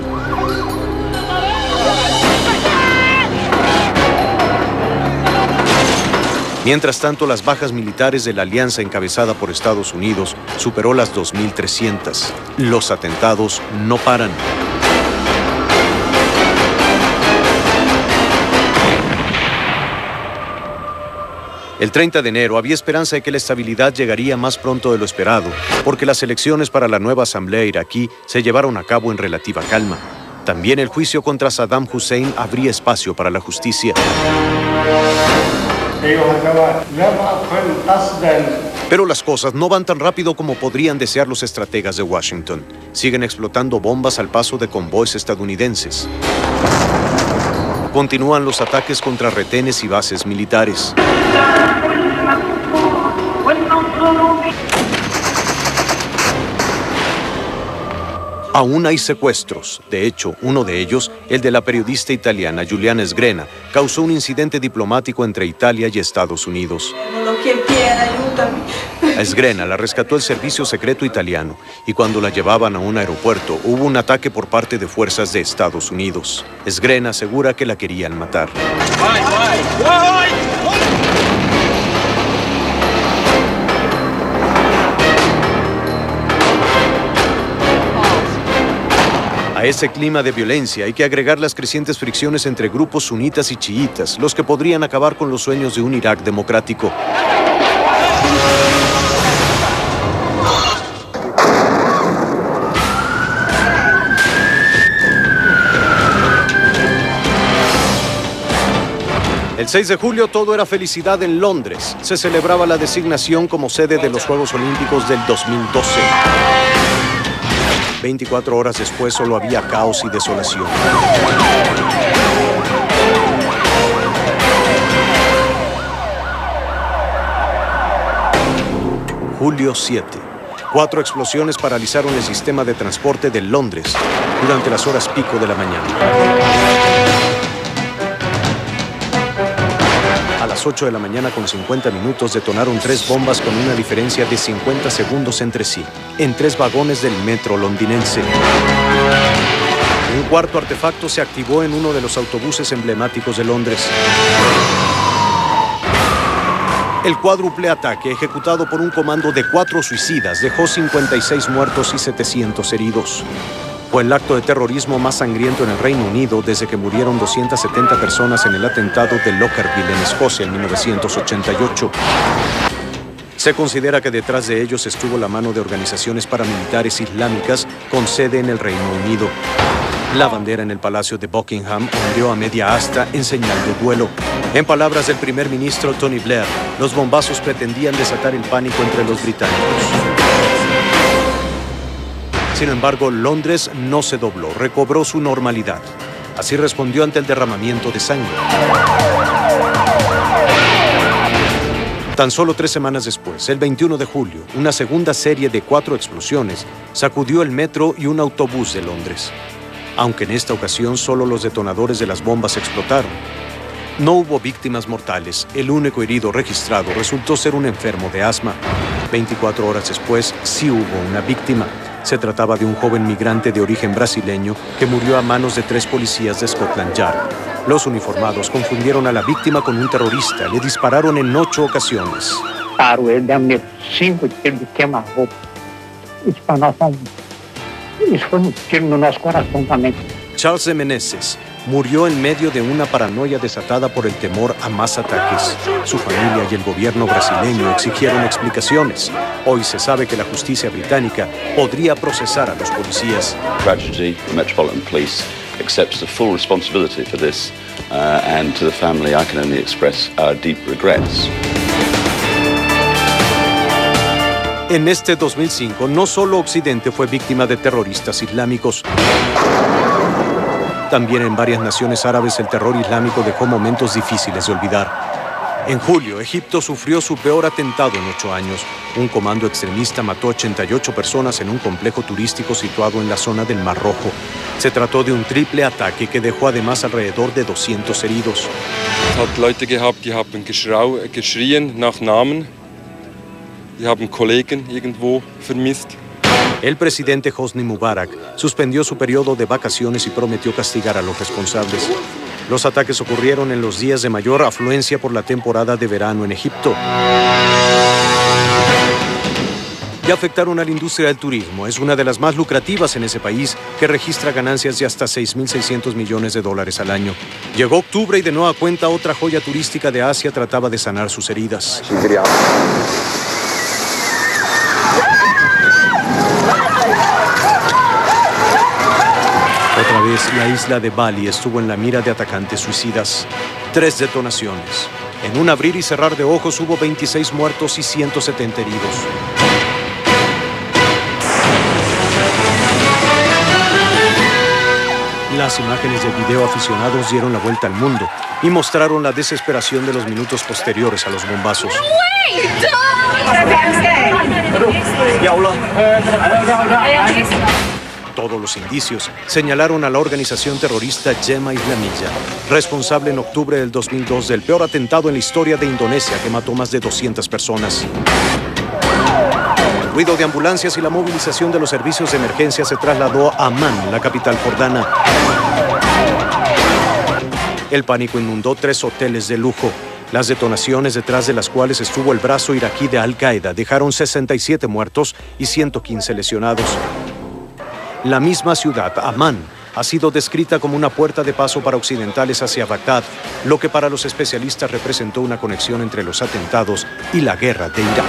Mientras tanto, las bajas militares de la alianza encabezada por Estados Unidos superó las 2.300. Los atentados no paran. El 30 de enero había esperanza de que la estabilidad llegaría más pronto de lo esperado, porque las elecciones para la nueva asamblea iraquí se llevaron a cabo en relativa calma. También el juicio contra Saddam Hussein abría espacio para la justicia. Pero las cosas no van tan rápido como podrían desear los estrategas de Washington. Siguen explotando bombas al paso de convoys estadounidenses. Continúan los ataques contra retenes y bases militares. Aún hay secuestros. De hecho, uno de ellos, el de la periodista italiana Giuliana Sgrena, causó un incidente diplomático entre Italia y Estados Unidos. A Sgrena la rescató el servicio secreto italiano y cuando la llevaban a un aeropuerto hubo un ataque por parte de fuerzas de Estados Unidos. Sgrena asegura que la querían matar. A ese clima de violencia hay que agregar las crecientes fricciones entre grupos sunitas y chiitas, los que podrían acabar con los sueños de un Irak democrático. El 6 de julio todo era felicidad en Londres. Se celebraba la designación como sede de los Juegos Olímpicos del 2012. 24 horas después solo había caos y desolación. Julio 7. 4 explosiones paralizaron el sistema de transporte de Londres durante las horas pico de la mañana. A las 8 de la mañana con 50 minutos detonaron 3 bombas con una diferencia de 50 segundos entre sí, en 3 vagones del metro londinense. Un cuarto artefacto se activó en uno de los autobuses emblemáticos de Londres. El cuádruple ataque, ejecutado por un comando de 4 suicidas, dejó 56 muertos y 700 heridos. Fue el acto de terrorismo más sangriento en el Reino Unido desde que murieron 270 personas en el atentado de Lockerbie en Escocia en 1988. Se considera que detrás de ellos estuvo la mano de organizaciones paramilitares islámicas con sede en el Reino Unido. La bandera en el Palacio de Buckingham ondeó a media asta en señal de duelo. En palabras del primer ministro Tony Blair, los bombazos pretendían desatar el pánico entre los británicos. Sin embargo, Londres no se dobló, recobró su normalidad. Así respondió ante el derramamiento de sangre. Tan solo 3 semanas después, el 21 de julio, una segunda serie de 4 explosiones sacudió el metro y un autobús de Londres. Aunque en esta ocasión solo los detonadores de las bombas explotaron. No hubo víctimas mortales. El único herido registrado resultó ser un enfermo de asma. 24 horas después, sí hubo una víctima. Se trataba de un joven migrante de origen brasileño que murió a manos de 3 policías de Scotland Yard. Los uniformados confundieron a la víctima con un terrorista. Le dispararon en 8 ocasiones. Claro, ele deu 5 tiros de queima-roupa. Isso foi um tiro no nosso coração também. Charles de Meneses murió en medio de una paranoia desatada por el temor a más ataques. Su familia y el gobierno brasileño exigieron explicaciones. Hoy se sabe que la justicia británica podría procesar a los policías. Tragedy, the Metropolitan Police accepts the full responsibility for this, and to the family I can only express our deep regrets. En este 2005, no solo Occidente fue víctima de terroristas islámicos. También en varias naciones árabes el terror islámico dejó momentos difíciles de olvidar. En julio, Egipto sufrió su peor atentado en 8 años. Un comando extremista mató a 88 personas en un complejo turístico situado en la zona del Mar Rojo. Se trató de un triple ataque que dejó además alrededor de 200 heridos. Es hat Leute gehabt, die haben geschrien nach Namen. Die haben Kollegen irgendwo vermisst. El presidente Hosni Mubarak suspendió su periodo de vacaciones y prometió castigar a los responsables. Los ataques ocurrieron en los días de mayor afluencia por la temporada de verano en Egipto. Y afectaron a la industria del turismo. Es una de las más lucrativas en ese país, que registra ganancias de hasta $6.600 millones al año. Llegó octubre y de nueva cuenta otra joya turística de Asia trataba de sanar sus heridas. Otra vez, la isla de Bali estuvo en la mira de atacantes suicidas. 3 detonaciones. En un abrir y cerrar de ojos hubo 26 muertos y 170 heridos. Las imágenes de video aficionados dieron la vuelta al mundo y mostraron la desesperación de los minutos posteriores a los bombazos. Todos los indicios señalaron a la organización terrorista Jemaah Islamiyah, responsable en octubre del 2002 del peor atentado en la historia de Indonesia que mató más de 200 personas. El ruido de ambulancias y la movilización de los servicios de emergencia se trasladó a Amán, la capital jordana. El pánico inundó 3 hoteles de lujo. Las detonaciones, detrás de las cuales estuvo el brazo iraquí de Al-Qaeda, dejaron 67 muertos y 115 lesionados. La misma ciudad, Amán, ha sido descrita como una puerta de paso para occidentales hacia Bagdad, lo que para los especialistas representó una conexión entre los atentados y la guerra de Irak.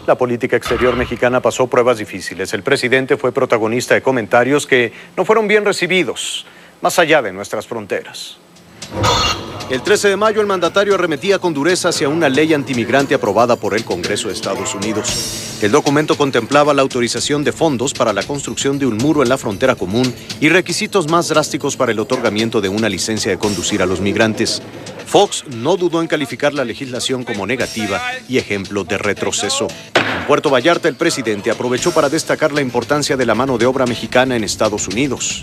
La política exterior mexicana pasó pruebas difíciles. El presidente fue protagonista de comentarios que no fueron bien recibidos, más allá de nuestras fronteras. El 13 de mayo, el mandatario arremetía con dureza hacia una ley antimigrante aprobada por el Congreso de Estados Unidos. El documento contemplaba la autorización de fondos para la construcción de un muro en la frontera común y requisitos más drásticos para el otorgamiento de una licencia de conducir a los migrantes. Fox no dudó en calificar la legislación como negativa y ejemplo de retroceso. En Puerto Vallarta, el presidente aprovechó para destacar la importancia de la mano de obra mexicana en Estados Unidos.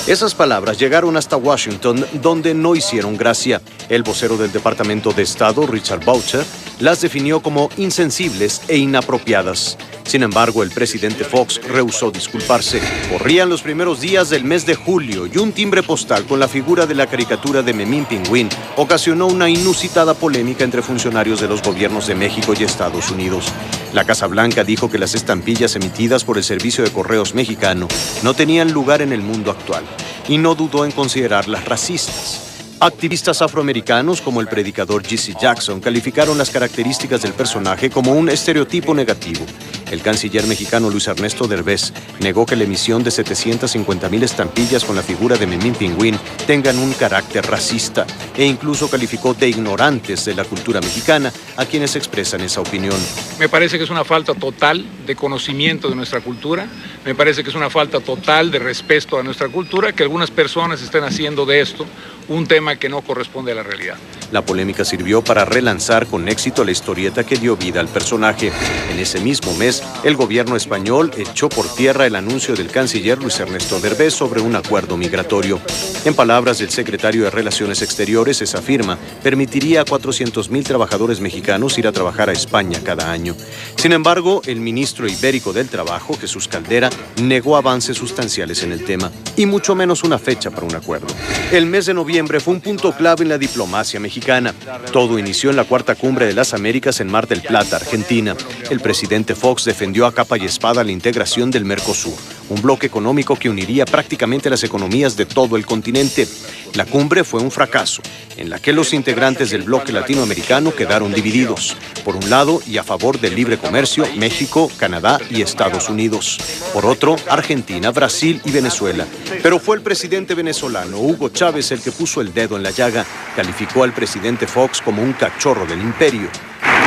Esas palabras llegaron hasta Washington, donde no hicieron gracia. El vocero del Departamento de Estado, Richard Boucher, las definió como insensibles e inapropiadas. Sin embargo, el presidente Fox rehusó disculparse. Corrían los primeros días del mes de julio y un timbre postal con la figura de la caricatura de Memín Pingüín ocasionó una inusitada polémica entre funcionarios de los gobiernos de México y Estados Unidos. La Casa Blanca dijo que las estampillas emitidas por el Servicio de Correos mexicano no tenían lugar en el mundo actual y no dudó en considerarlas racistas. Activistas afroamericanos como el predicador Jesse Jackson calificaron las características del personaje como un estereotipo negativo. El canciller mexicano Luis Ernesto Derbez negó que la emisión de 750,000 estampillas con la figura de Memín Pingüín tengan un carácter racista e incluso calificó de ignorantes de la cultura mexicana a quienes expresan esa opinión. Me parece que es una falta total de conocimiento de nuestra cultura, me parece que es una falta total de respeto a nuestra cultura que algunas personas estén haciendo de esto un tema que no corresponde a la realidad. La polémica sirvió para relanzar con éxito la historieta que dio vida al personaje. En ese mismo mes, el gobierno español echó por tierra el anuncio del canciller Luis Ernesto Derbez sobre un acuerdo migratorio. En palabras del secretario de Relaciones Exteriores, esa firma permitiría a 400,000 trabajadores mexicanos ir a trabajar a España cada año. Sin embargo, el ministro ibérico del Trabajo, Jesús Caldera, negó avances sustanciales en el tema, y mucho menos una fecha para un acuerdo. El mes de noviembre fue un punto clave en la diplomacia mexicana. Todo inició en la Cuarta Cumbre de las Américas en Mar del Plata, Argentina. El presidente Fox defendió a capa y espada la integración del Mercosur, un bloque económico que uniría prácticamente las economías de todo el continente. La cumbre fue un fracaso, en la que los integrantes del bloque latinoamericano quedaron divididos. Por un lado, y a favor del libre comercio, México, Canadá y Estados Unidos. Por otro, Argentina, Brasil y Venezuela. Pero fue el presidente venezolano, Hugo Chávez, el que puso el dedo en la llaga. Calificó al presidente Fox como un cachorro del imperio.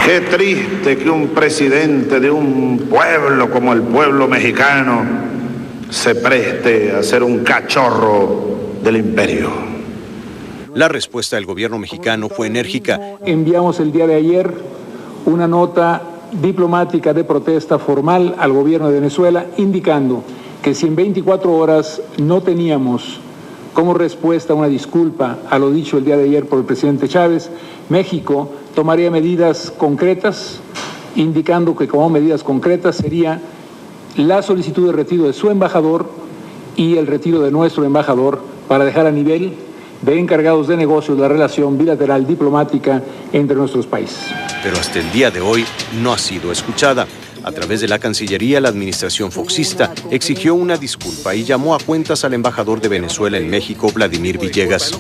Qué triste que un presidente de un pueblo como el pueblo mexicano se preste a ser un cachorro del imperio. La respuesta del gobierno mexicano fue enérgica. Enviamos el día de ayer una nota diplomática de protesta formal al gobierno de Venezuela indicando que si en 24 horas no teníamos como respuesta una disculpa a lo dicho el día de ayer por el presidente Chávez, México tomaría medidas concretas, indicando que como medidas concretas sería la solicitud de retiro de su embajador y el retiro de nuestro embajador para dejar a nivel de encargados de negocios la relación bilateral diplomática entre nuestros países. Pero hasta el día de hoy no ha sido escuchada. A través de la Cancillería, la administración foxista exigió una disculpa y llamó a cuentas al embajador de Venezuela en México, Vladimir Villegas.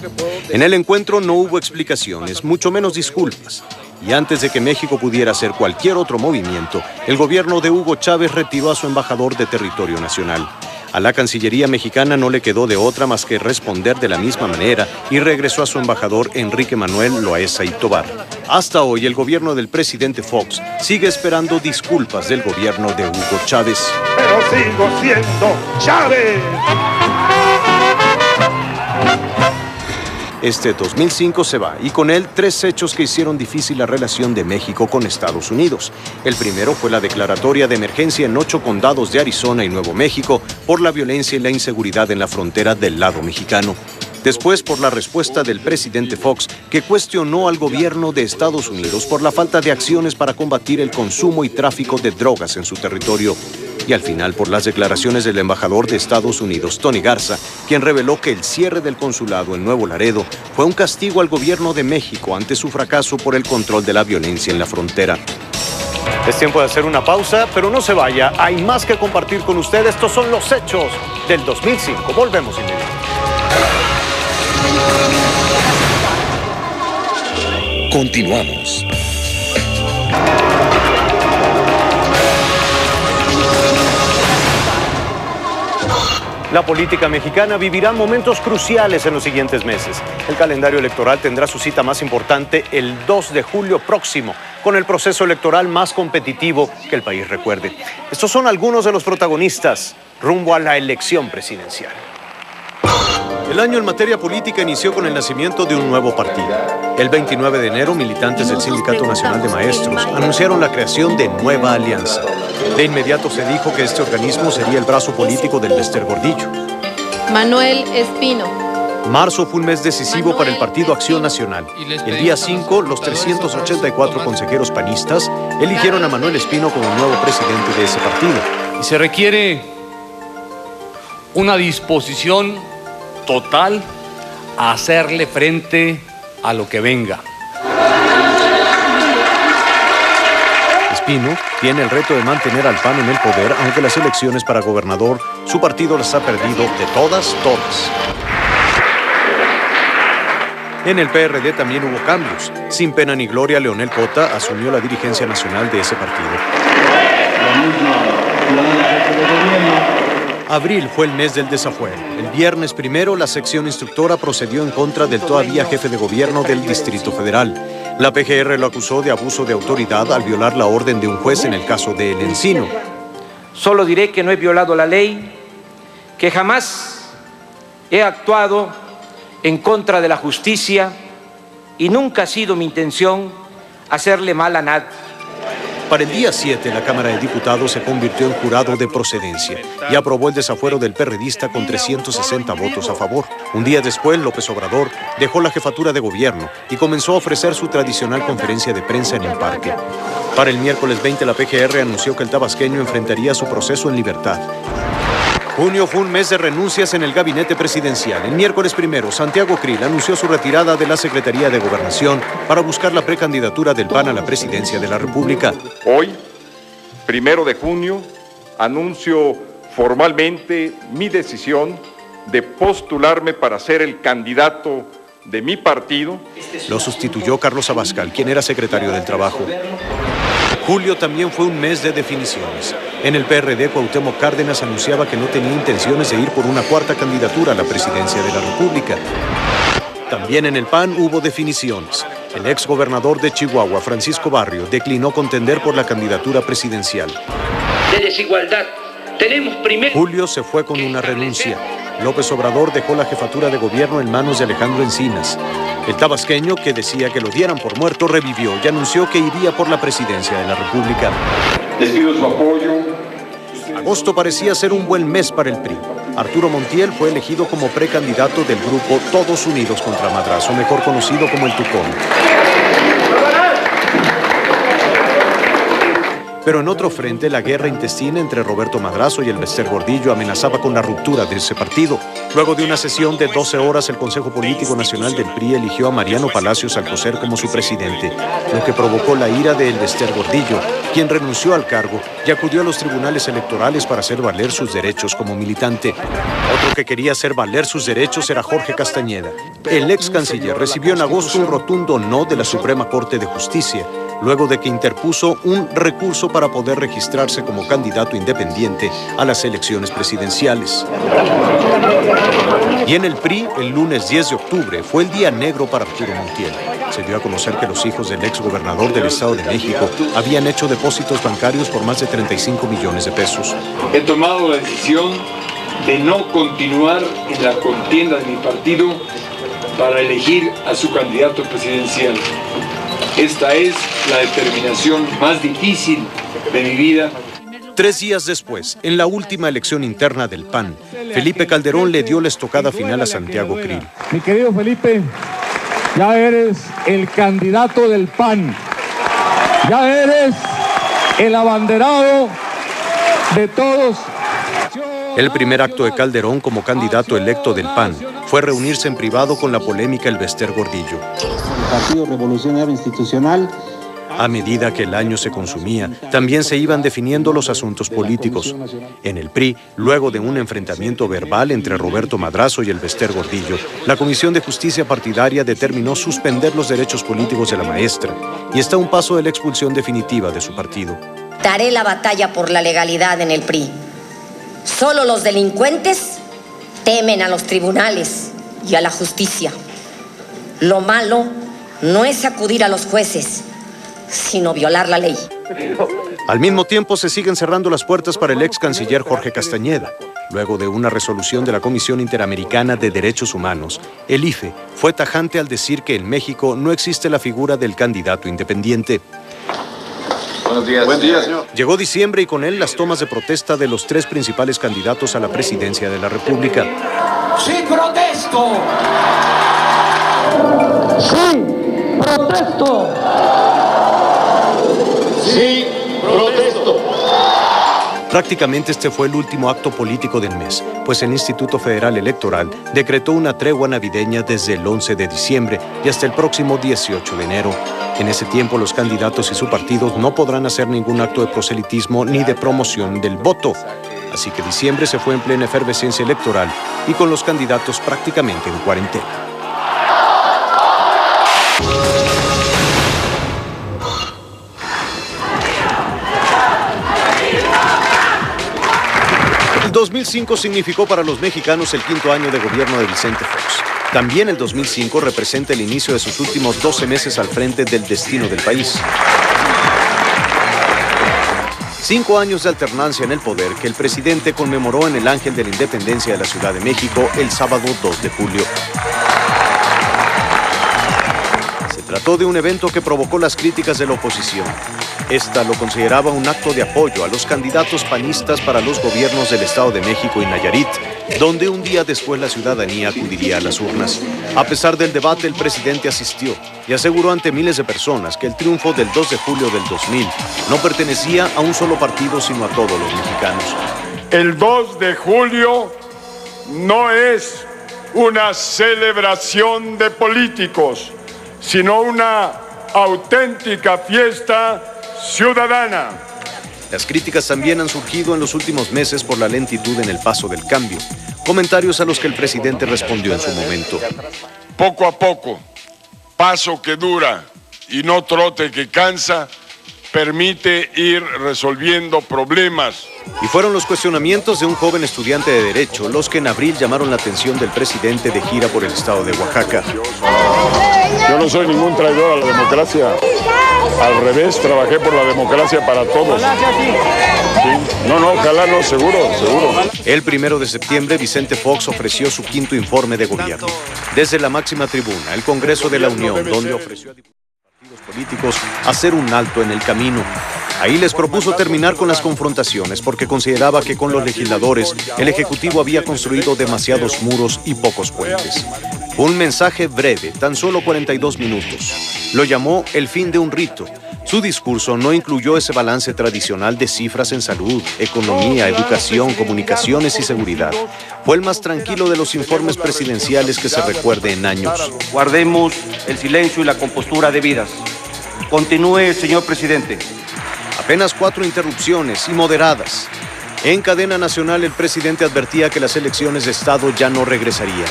En el encuentro no hubo explicaciones, mucho menos disculpas. Y antes de que México pudiera hacer cualquier otro movimiento, el gobierno de Hugo Chávez retiró a su embajador de territorio nacional. A la Cancillería mexicana no le quedó de otra más que responder de la misma manera y regresó a su embajador Enrique Manuel Loaesa y Tobar. Hasta hoy, el gobierno del presidente Fox sigue esperando disculpas del gobierno de Hugo Chávez. Pero sigo siendo Chávez. Este 2005 se va, y con él 3 hechos que hicieron difícil la relación de México con Estados Unidos. El primero fue la declaratoria de emergencia en 8 condados de Arizona y Nuevo México por la violencia y la inseguridad en la frontera del lado mexicano. Después, por la respuesta del presidente Fox, que cuestionó al gobierno de Estados Unidos por la falta de acciones para combatir el consumo y tráfico de drogas en su territorio. Y al final, por las declaraciones del embajador de Estados Unidos, Tony Garza, quien reveló que el cierre del consulado en Nuevo Laredo fue un castigo al gobierno de México ante su fracaso por el control de la violencia en la frontera. Es tiempo de hacer una pausa, pero no se vaya. Hay más que compartir con usted. Estos son los hechos del 2005. Volvemos inmediatamente. Continuamos. La política mexicana vivirá momentos cruciales en los siguientes meses. El calendario electoral tendrá su cita más importante el 2 de julio próximo, con el proceso electoral más competitivo que el país recuerde. Estos son algunos de los protagonistas rumbo a la elección presidencial. El año en materia política inició con el nacimiento de un nuevo partido. El 29 de enero, militantes del Sindicato Nacional de Maestros anunciaron la creación de Nueva Alianza. De inmediato se dijo que este organismo sería el brazo político del Bester Gordillo. Manuel Espino. Marzo fue un mes decisivo para el Partido Acción Nacional. El día 5, los 384 consejeros panistas eligieron a Manuel Espino como nuevo presidente de ese partido. Y se requiere una disposición total a hacerle frente a lo que venga. Espino tiene el reto de mantener al PAN en el poder, aunque las elecciones para gobernador, su partido las ha perdido de todas. En el PRD también hubo cambios. Sin pena ni gloria, Leonel Cota asumió la dirigencia nacional de ese partido. Abril fue el mes del desafuero. El viernes 1, la sección instructora procedió en contra del todavía jefe de gobierno del Distrito Federal. La PGR lo acusó de abuso de autoridad al violar la orden de un juez en el caso de El Encino. Solo diré que no he violado la ley, que jamás he actuado en contra de la justicia y nunca ha sido mi intención hacerle mal a nadie. Para el día 7, la Cámara de Diputados se convirtió en jurado de procedencia y aprobó el desafuero del perredista con 360 votos a favor. Un día después, López Obrador dejó la jefatura de gobierno y comenzó a ofrecer su tradicional conferencia de prensa en el Parque. Para el miércoles 20, la PGR anunció que el tabasqueño enfrentaría su proceso en libertad. Junio fue un mes de renuncias en el gabinete presidencial. El miércoles 1, Santiago Krill anunció su retirada de la Secretaría de Gobernación para buscar la precandidatura del PAN a la presidencia de la República. Hoy, 1 de junio, anuncio formalmente mi decisión de postularme para ser el candidato de mi partido. Lo sustituyó Carlos Abascal, quien era secretario del Trabajo. Julio también fue un mes de definiciones. En el PRD, Cuauhtémoc Cárdenas anunciaba que no tenía intenciones de ir por una cuarta candidatura a la presidencia de la República. También en el PAN hubo definiciones. El exgobernador de Chihuahua, Francisco Barrio, declinó contender por la candidatura presidencial. De desigualdad, tenemos primero... Julio se fue con una renuncia. López Obrador dejó la jefatura de gobierno en manos de Alejandro Encinas. El tabasqueño, que decía que lo dieran por muerto, revivió y anunció que iría por la presidencia de la República. Les pido su apoyo. Agosto parecía ser un buen mes para el PRI. Arturo Montiel fue elegido como precandidato del grupo Todos Unidos contra Madrazo, mejor conocido como el Tucón. Pero en otro frente, la guerra intestina entre Roberto Madrazo y el Bester Gordillo amenazaba con la ruptura de ese partido. Luego de una sesión de 12 horas, el Consejo Político Nacional del PRI eligió a Mariano Palacios Alcocer como su presidente, lo que provocó la ira de el Bester Gordillo, quien renunció al cargo y acudió a los tribunales electorales para hacer valer sus derechos como militante. Otro que quería hacer valer sus derechos era Jorge Castañeda. El ex canciller recibió en agosto un rotundo no de la Suprema Corte de Justicia, luego de que interpuso un recurso para poder registrarse como candidato independiente a las elecciones presidenciales. Y en el PRI, el lunes 10 de octubre, fue el día negro para Arturo Montiel. Se dio a conocer que los hijos del exgobernador del Estado de México habían hecho depósitos bancarios por más de 35 millones de pesos. He tomado la decisión de no continuar en la contienda de mi partido para elegir a su candidato presidencial. Esta es la determinación más difícil de mi vida. 3 días después, en la última elección interna del PAN, Felipe Calderón le dio la estocada final a Santiago Krill. Mi querido Felipe, ya eres el candidato del PAN. Ya eres el abanderado de todos. El primer acto de Calderón como candidato electo del PAN fue reunirse en privado con la polémica el Bester Gordillo. El Partido Revolucionario Institucional. A medida que el año se consumía, también se iban definiendo los asuntos políticos. En el PRI, luego de un enfrentamiento verbal entre Roberto Madrazo y el Bester Gordillo, la Comisión de Justicia Partidaria determinó suspender los derechos políticos de la maestra y está a un paso de la expulsión definitiva de su partido. Daré la batalla por la legalidad en el PRI. Solo los delincuentes temen a los tribunales y a la justicia. Lo malo no es acudir a los jueces, sino violar la ley. Al mismo tiempo, se siguen cerrando las puertas para el ex canciller Jorge Castañeda. Luego de una resolución de la Comisión Interamericana de Derechos Humanos, el IFE fue tajante al decir que en México no existe la figura del candidato independiente. Buenos días. Buen día, señor. Llegó diciembre y con él las tomas de protesta de los 3 principales candidatos a la presidencia de la República. ¡Sí, protesto! ¡Sí, protesto! ¡Sí, protesto! Prácticamente este fue el último acto político del mes, pues el Instituto Federal Electoral decretó una tregua navideña desde el 11 de diciembre y hasta el próximo 18 de enero. En ese tiempo, los candidatos y sus partidos no podrán hacer ningún acto de proselitismo ni de promoción del voto. Así que diciembre se fue en plena efervescencia electoral y con los candidatos prácticamente en cuarentena. El 2005 significó para los mexicanos el 5º año de gobierno de Vicente Fox. También el 2005 representa el inicio de sus últimos 12 meses al frente del destino del país. 5 años de alternancia en el poder que el presidente conmemoró en el Ángel de la Independencia de la Ciudad de México el sábado 2 de julio. trató de un evento que provocó las críticas de la oposición. Esta lo consideraba un acto de apoyo a los candidatos panistas para los gobiernos del Estado de México y Nayarit, donde un día después la ciudadanía acudiría a las urnas. A pesar del debate, el presidente asistió y aseguró ante miles de personas que el triunfo del 2 de julio del 2000 no pertenecía a un solo partido, sino a todos los mexicanos. El 2 de julio no es una celebración de políticos, sino una auténtica fiesta ciudadana. Las críticas también han surgido en los últimos meses por la lentitud en el paso del cambio, comentarios a los que el presidente respondió en su momento. Poco a poco, paso que dura y no trote que cansa, permite ir resolviendo problemas. Y fueron los cuestionamientos de un joven estudiante de Derecho los que en abril llamaron la atención del presidente de gira por el estado de Oaxaca. Yo no soy ningún traidor a la democracia. Al revés, trabajé por la democracia para todos. Sí. No, ojalá no, seguro. El 1 de septiembre, Vicente Fox ofreció su quinto informe de gobierno. Desde la máxima tribuna, el Congreso de la Unión, donde ofreció a diputados y partidos políticos hacer un alto en el camino. Ahí les propuso terminar con las confrontaciones porque consideraba que con los legisladores el Ejecutivo había construido demasiados muros y pocos puentes. Un mensaje breve, tan solo 42 minutos. Lo llamó el fin de un rito. Su discurso no incluyó ese balance tradicional de cifras en salud, economía, educación, comunicaciones y seguridad. Fue el más tranquilo de los informes presidenciales que se recuerde en años. Guardemos el silencio y la compostura debidas. Continúe, señor presidente. Apenas 4 interrupciones y moderadas. En cadena nacional, el presidente advertía que las elecciones de Estado ya no regresarían.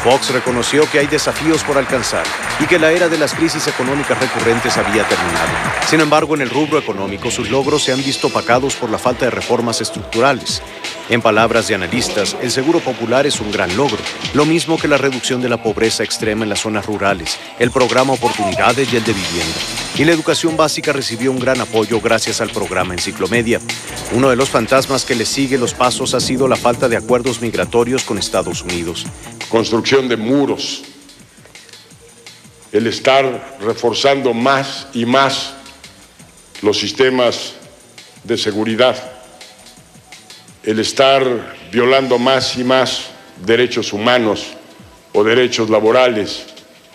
Fox reconoció que hay desafíos por alcanzar y que la era de las crisis económicas recurrentes había terminado. Sin embargo, en el rubro económico, sus logros se han visto opacados por la falta de reformas estructurales. En palabras de analistas, el Seguro Popular es un gran logro, lo mismo que la reducción de la pobreza extrema en las zonas rurales, el programa Oportunidades y el de vivienda. Y la educación básica recibió un gran apoyo gracias al programa Enciclomedia. Uno de los fantasmas que le sigue los pasos ha sido la falta de acuerdos migratorios con Estados Unidos. Construcción de muros, el estar reforzando más y más los sistemas de seguridad, el estar violando más y más derechos humanos o derechos laborales,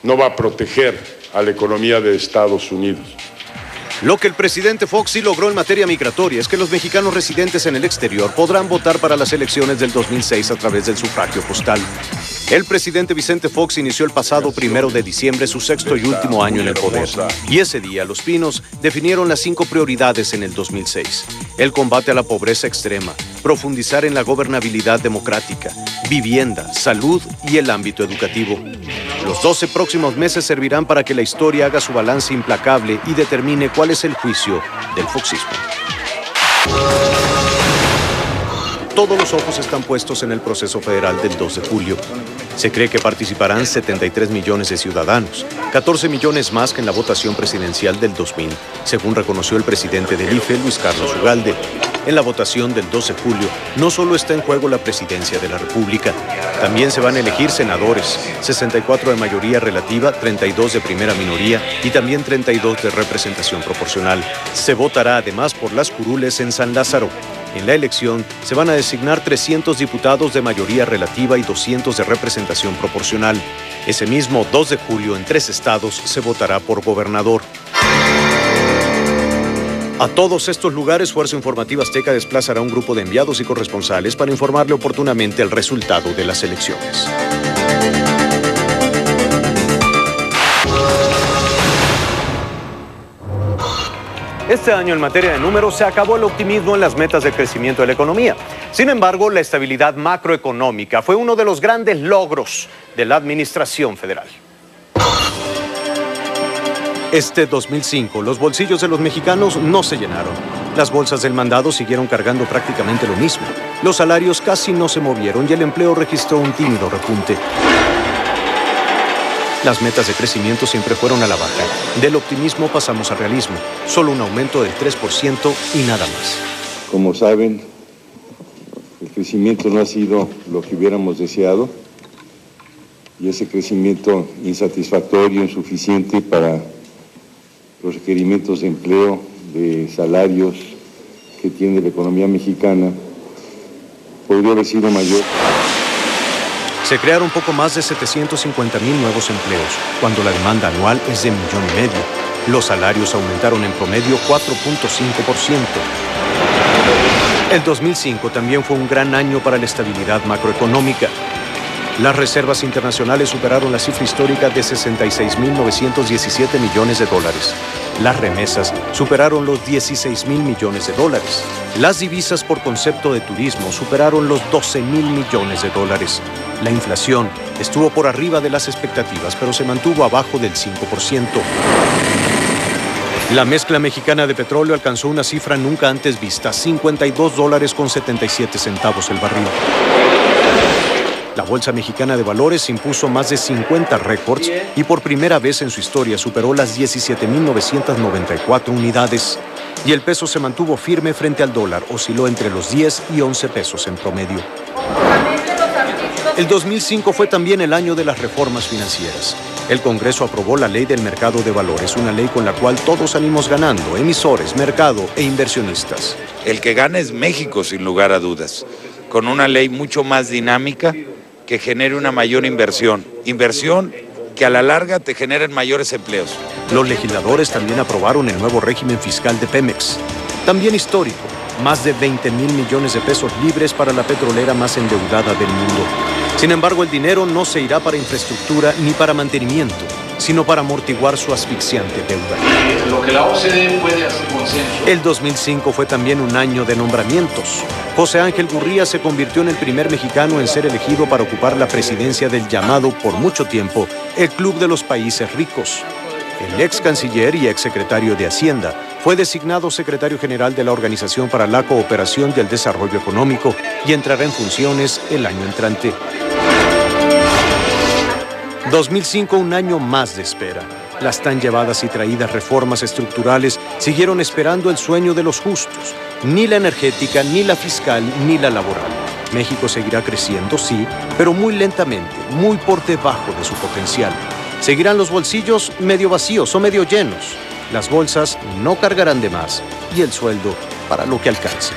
no va a proteger a la economía de Estados Unidos. Lo que el presidente Fox sí logró en materia migratoria es que los mexicanos residentes en el exterior podrán votar para las elecciones del 2006 a través del sufragio postal. El presidente Vicente Fox inició el pasado 1 de diciembre su 6º y último año en el poder. Y ese día, los Pinos definieron las 5 prioridades en el 2006. El combate a la pobreza extrema, profundizar en la gobernabilidad democrática, vivienda, salud y el ámbito educativo. Los 12 próximos meses servirán para que la historia haga su balance implacable y determine cuál es el juicio del foxismo. Todos los ojos están puestos en el proceso federal del 2 de julio. Se cree que participarán 73 millones de ciudadanos, 14 millones más que en la votación presidencial del 2000, según reconoció el presidente del IFE, Luis Carlos Ugalde. En la votación del 12 de julio no solo está en juego la presidencia de la República, también se van a elegir senadores, 64 de mayoría relativa, 32 de primera minoría y también 32 de representación proporcional. Se votará además por las curules en San Lázaro. En la elección se van a designar 300 diputados de mayoría relativa y 200 de representación proporcional. Ese mismo 2 de julio en 3 estados se votará por gobernador. A todos estos lugares, Fuerza Informativa Azteca desplazará un grupo de enviados y corresponsales para informarle oportunamente el resultado de las elecciones. Este año, en materia de números, se acabó el optimismo en las metas de crecimiento de la economía. Sin embargo, la estabilidad macroeconómica fue uno de los grandes logros de la administración federal. Este 2005, los bolsillos de los mexicanos no se llenaron. Las bolsas del mandado siguieron cargando prácticamente lo mismo. Los salarios casi no se movieron y el empleo registró un tímido repunte. Las metas de crecimiento siempre fueron a la baja. Del optimismo pasamos al realismo. Solo un aumento del 3% y nada más. Como saben, el crecimiento no ha sido lo que hubiéramos deseado. y ese crecimiento insatisfactorio, insuficiente para los requerimientos de empleo, de salarios que tiene la economía mexicana, podría haber sido mayor. Se crearon poco más de 750,000 nuevos empleos, cuando la demanda anual es de 1,5 millones. Los salarios aumentaron en promedio 4.5%. El 2005 también fue un gran año para la estabilidad macroeconómica. Las reservas internacionales superaron la cifra histórica de 66,917 millones de dólares. Las remesas superaron los 16,000 millones de dólares. Las divisas por concepto de turismo superaron los 12,000 millones de dólares. La inflación estuvo por arriba de las expectativas, pero se mantuvo abajo del 5%. La mezcla mexicana de petróleo alcanzó una cifra nunca antes vista, $52.77 el barril. La Bolsa Mexicana de Valores impuso más de 50 récords y por primera vez en su historia superó las 17,994 unidades. Y el peso se mantuvo firme frente al dólar, osciló entre los 10 y 11 pesos en promedio. El 2005 fue también el año de las reformas financieras. El Congreso aprobó la Ley del Mercado de Valores, una ley con la cual todos salimos ganando, emisores, mercado e inversionistas. El que gana es México, sin lugar a dudas, con una ley mucho más dinámica que genere una mayor inversión que a la larga te generen mayores empleos. Los legisladores también aprobaron el nuevo régimen fiscal de Pemex, también histórico, más de 20,000 millones de pesos libres para la petrolera más endeudada del mundo. Sin embargo, el dinero no se irá para infraestructura ni para mantenimiento, sino para amortiguar su asfixiante deuda. Lo que la OCDE puede hacer consenso. El 2005 fue también un año de nombramientos. José Ángel Gurría se convirtió en el primer mexicano en ser elegido para ocupar la presidencia del llamado, por mucho tiempo, el Club de los Países Ricos. El ex canciller y ex secretario de Hacienda fue designado secretario general de la Organización para la Cooperación y el Desarrollo Económico y entrará en funciones el año entrante. 2005, un año más de espera. Las tan llevadas y traídas reformas estructurales siguieron esperando el sueño de los justos. Ni la energética, ni la fiscal, ni la laboral. México seguirá creciendo, sí, pero muy lentamente, muy por debajo de su potencial. Seguirán los bolsillos medio vacíos o medio llenos. Las bolsas no cargarán de más y el sueldo para lo que alcance.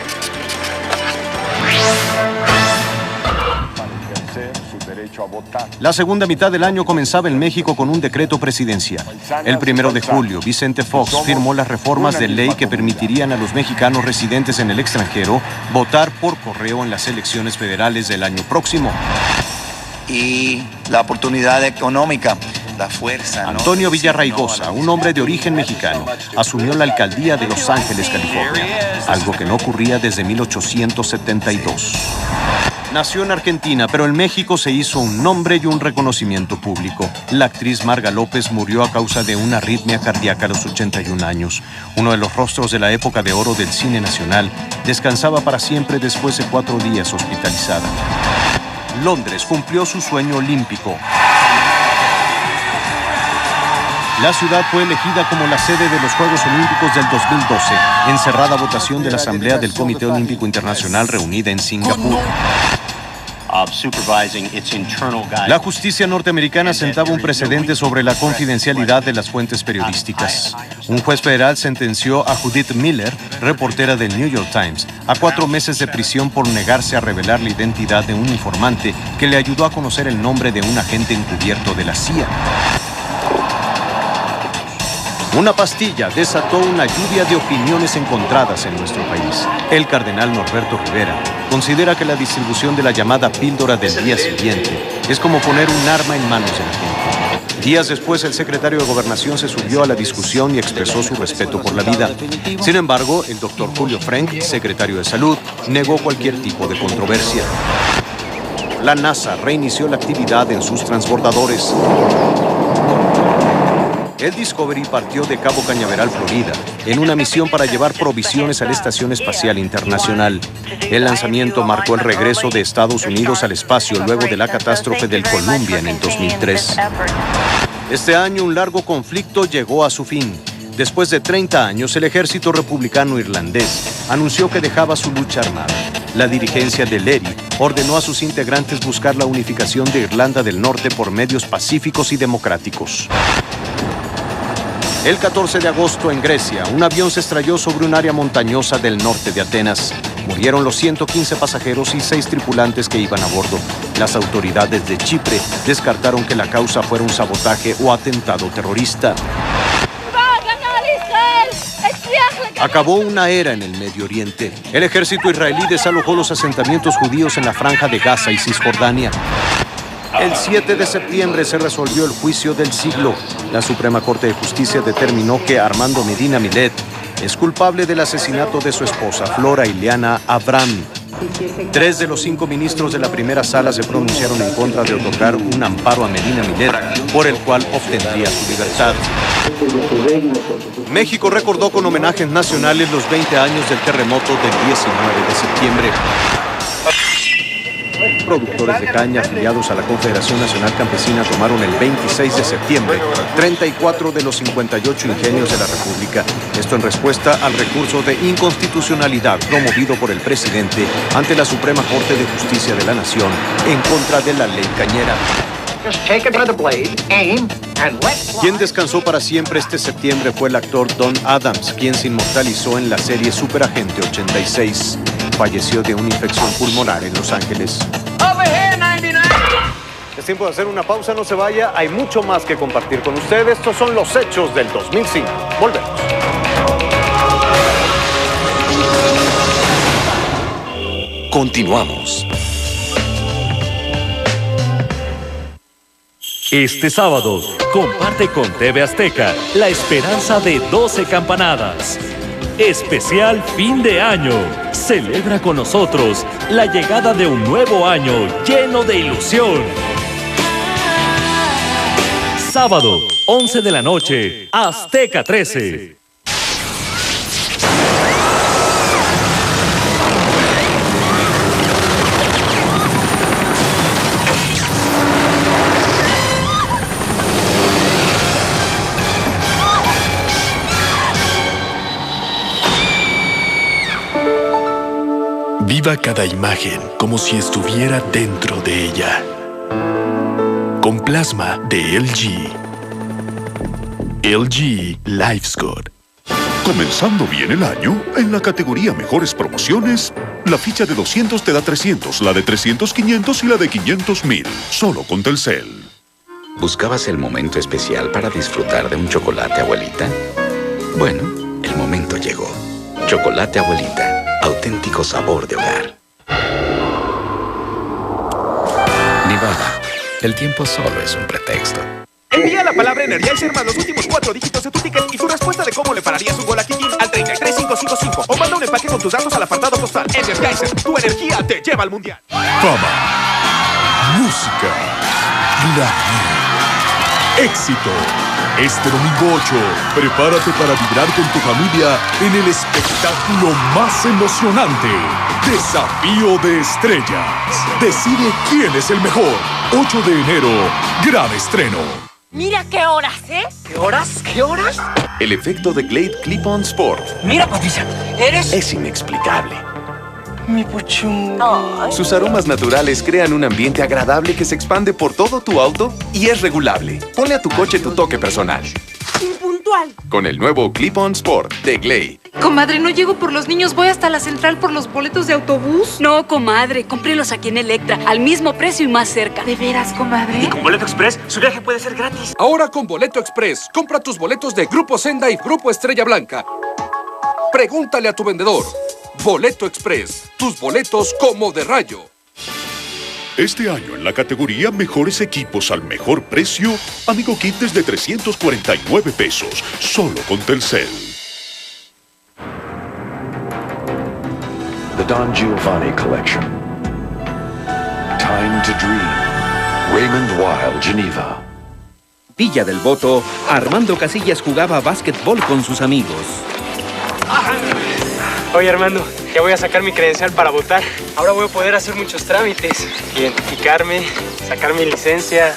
La segunda mitad del año comenzaba en México con un decreto presidencial. El 1 de julio, Vicente Fox firmó las reformas de ley que permitirían a los mexicanos residentes en el extranjero votar por correo en las elecciones federales del año próximo. Y la oportunidad económica, la fuerza. Antonio Villarraigosa, un hombre de origen mexicano, asumió la alcaldía de Los Ángeles, California, algo que no ocurría desde 1872. Nació en Argentina, pero en México se hizo un nombre y un reconocimiento público. La actriz Marga López murió a causa de una arritmia cardíaca a los 81 años. Uno de los rostros de la época de oro del cine nacional descansaba para siempre después de 4 días hospitalizada. Londres cumplió su sueño olímpico. La ciudad fue elegida como la sede de los Juegos Olímpicos del 2012, en cerrada votación de la Asamblea del Comité Olímpico Internacional reunida en Singapur. La justicia norteamericana sentaba un precedente sobre la confidencialidad de las fuentes periodísticas. Un juez federal sentenció a Judith Miller, reportera del New York Times, a 4 meses de prisión por negarse a revelar la identidad de un informante que le ayudó a conocer el nombre de un agente encubierto de la CIA. Una pastilla desató una lluvia de opiniones encontradas en nuestro país. El cardenal Norberto Rivera considera que la distribución de la llamada píldora del día siguiente es como poner un arma en manos de la gente. Días después, el secretario de Gobernación se subió a la discusión y expresó su respeto por la vida. Sin embargo, el doctor Julio Frenk, secretario de Salud, negó cualquier tipo de controversia. La NASA reinició la actividad en sus transbordadores. El Discovery partió de Cabo Cañaveral, Florida, en una misión para llevar provisiones a la Estación Espacial Internacional. El lanzamiento marcó el regreso de Estados Unidos al espacio luego de la catástrofe del Columbia en el 2003. Este año, un largo conflicto llegó a su fin. Después de 30 años, el ejército republicano irlandés anunció que dejaba su lucha armada. La dirigencia de Leri ordenó a sus integrantes buscar la unificación de Irlanda del Norte por medios pacíficos y democráticos. El 14 de agosto, en Grecia, un avión se estrelló sobre un área montañosa del norte de Atenas. Murieron los 115 pasajeros y 6 tripulantes que iban a bordo. Las autoridades de Chipre descartaron que la causa fuera un sabotaje o atentado terrorista. Acabó una era en el Medio Oriente. El ejército israelí desalojó los asentamientos judíos en la Franja de Gaza y Cisjordania. El 7 de septiembre se resolvió el juicio del siglo. La Suprema Corte de Justicia determinó que Armando Medina Millet es culpable del asesinato de su esposa, Flora Ileana Abraham. 3 de los 5 ministros de la primera sala se pronunciaron en contra de otorgar un amparo a Medina Millet, por el cual obtendría su libertad. México recordó con homenajes nacionales los 20 años del terremoto del 19 de septiembre. Productores de caña afiliados a la Confederación Nacional Campesina tomaron el 26 de septiembre 34 de los 58 ingenios de la República. Esto en respuesta al recurso de inconstitucionalidad promovido por el presidente ante la Suprema Corte de Justicia de la Nación en contra de la ley cañera. Quien descansó para siempre este septiembre fue el actor Don Adams, quien se inmortalizó en la serie Superagente 86. Falleció de una infección pulmonar en Los Ángeles. Es tiempo de hacer una pausa, no se vaya, hay mucho más que compartir con ustedes. Estos son los hechos del 2005. Volvemos. Continuamos. Este sábado, comparte con TV Azteca la esperanza de 12 campanadas. Especial fin de año. Celebra con nosotros la llegada de un nuevo año lleno de ilusión. Sábado, 11 de la noche, Azteca 13. Viva cada imagen como si estuviera dentro de ella. Con plasma de LG. LG LifeScore. Comenzando bien el año, en la categoría Mejores Promociones, la ficha de 200 te da 300, la de 300, 500 y la de 500, 1000. Solo con Telcel. ¿Buscabas el momento especial para disfrutar de un chocolate, abuelita? Bueno, el momento llegó. Chocolate Abuelita. Auténtico sabor de hogar. Nivada. El tiempo solo es un pretexto. Envía la palabra Energizer más los últimos 4 dígitos de tu ticket y tu respuesta de cómo le pararías un gol a Kikín al 33555 o manda un empaque con tus datos al apartado postal. Energizer, tu energía te lleva al mundial. Fama. Música. Glamour. Éxito. Este domingo 8, prepárate para vibrar con tu familia en el espectáculo más emocionante. Desafío de Estrellas. Decide quién es el mejor. 8 de enero, gran estreno. Mira qué horas, ¿eh? ¿Qué horas? ¿Qué horas? El efecto de Glade Clip-On Sport. Mira, Patricia, Es inexplicable. mi puchungo. Sus aromas naturales crean un ambiente agradable que se expande por todo tu auto y es regulable. Ponle a tu coche tu toque personal. Impuntual. Con el nuevo Clip-On Sport de Glade. Comadre, no llego por los niños, voy hasta la central por los boletos de autobús. No, comadre, cómprelos aquí en Electra, al mismo precio y más cerca. ¿De veras, comadre? Y con Boleto Express, su viaje puede ser gratis. Ahora con Boleto Express, compra tus boletos de Grupo Senda y Grupo Estrella Blanca. Pregúntale a tu vendedor. Boleto Express, tus boletos como de rayo. Este año en la categoría Mejores Equipos al Mejor Precio, Amigo Kit desde 349 pesos, solo con Telcel. The Don Giovanni Collection. Time to Dream. Raymond Weil, Geneva. Villa del Voto, Armando Casillas jugaba básquetbol con sus amigos. Oye, Armando, ya voy a sacar mi credencial para votar. Ahora voy a poder hacer muchos trámites. Identificarme, sacar mi licencia,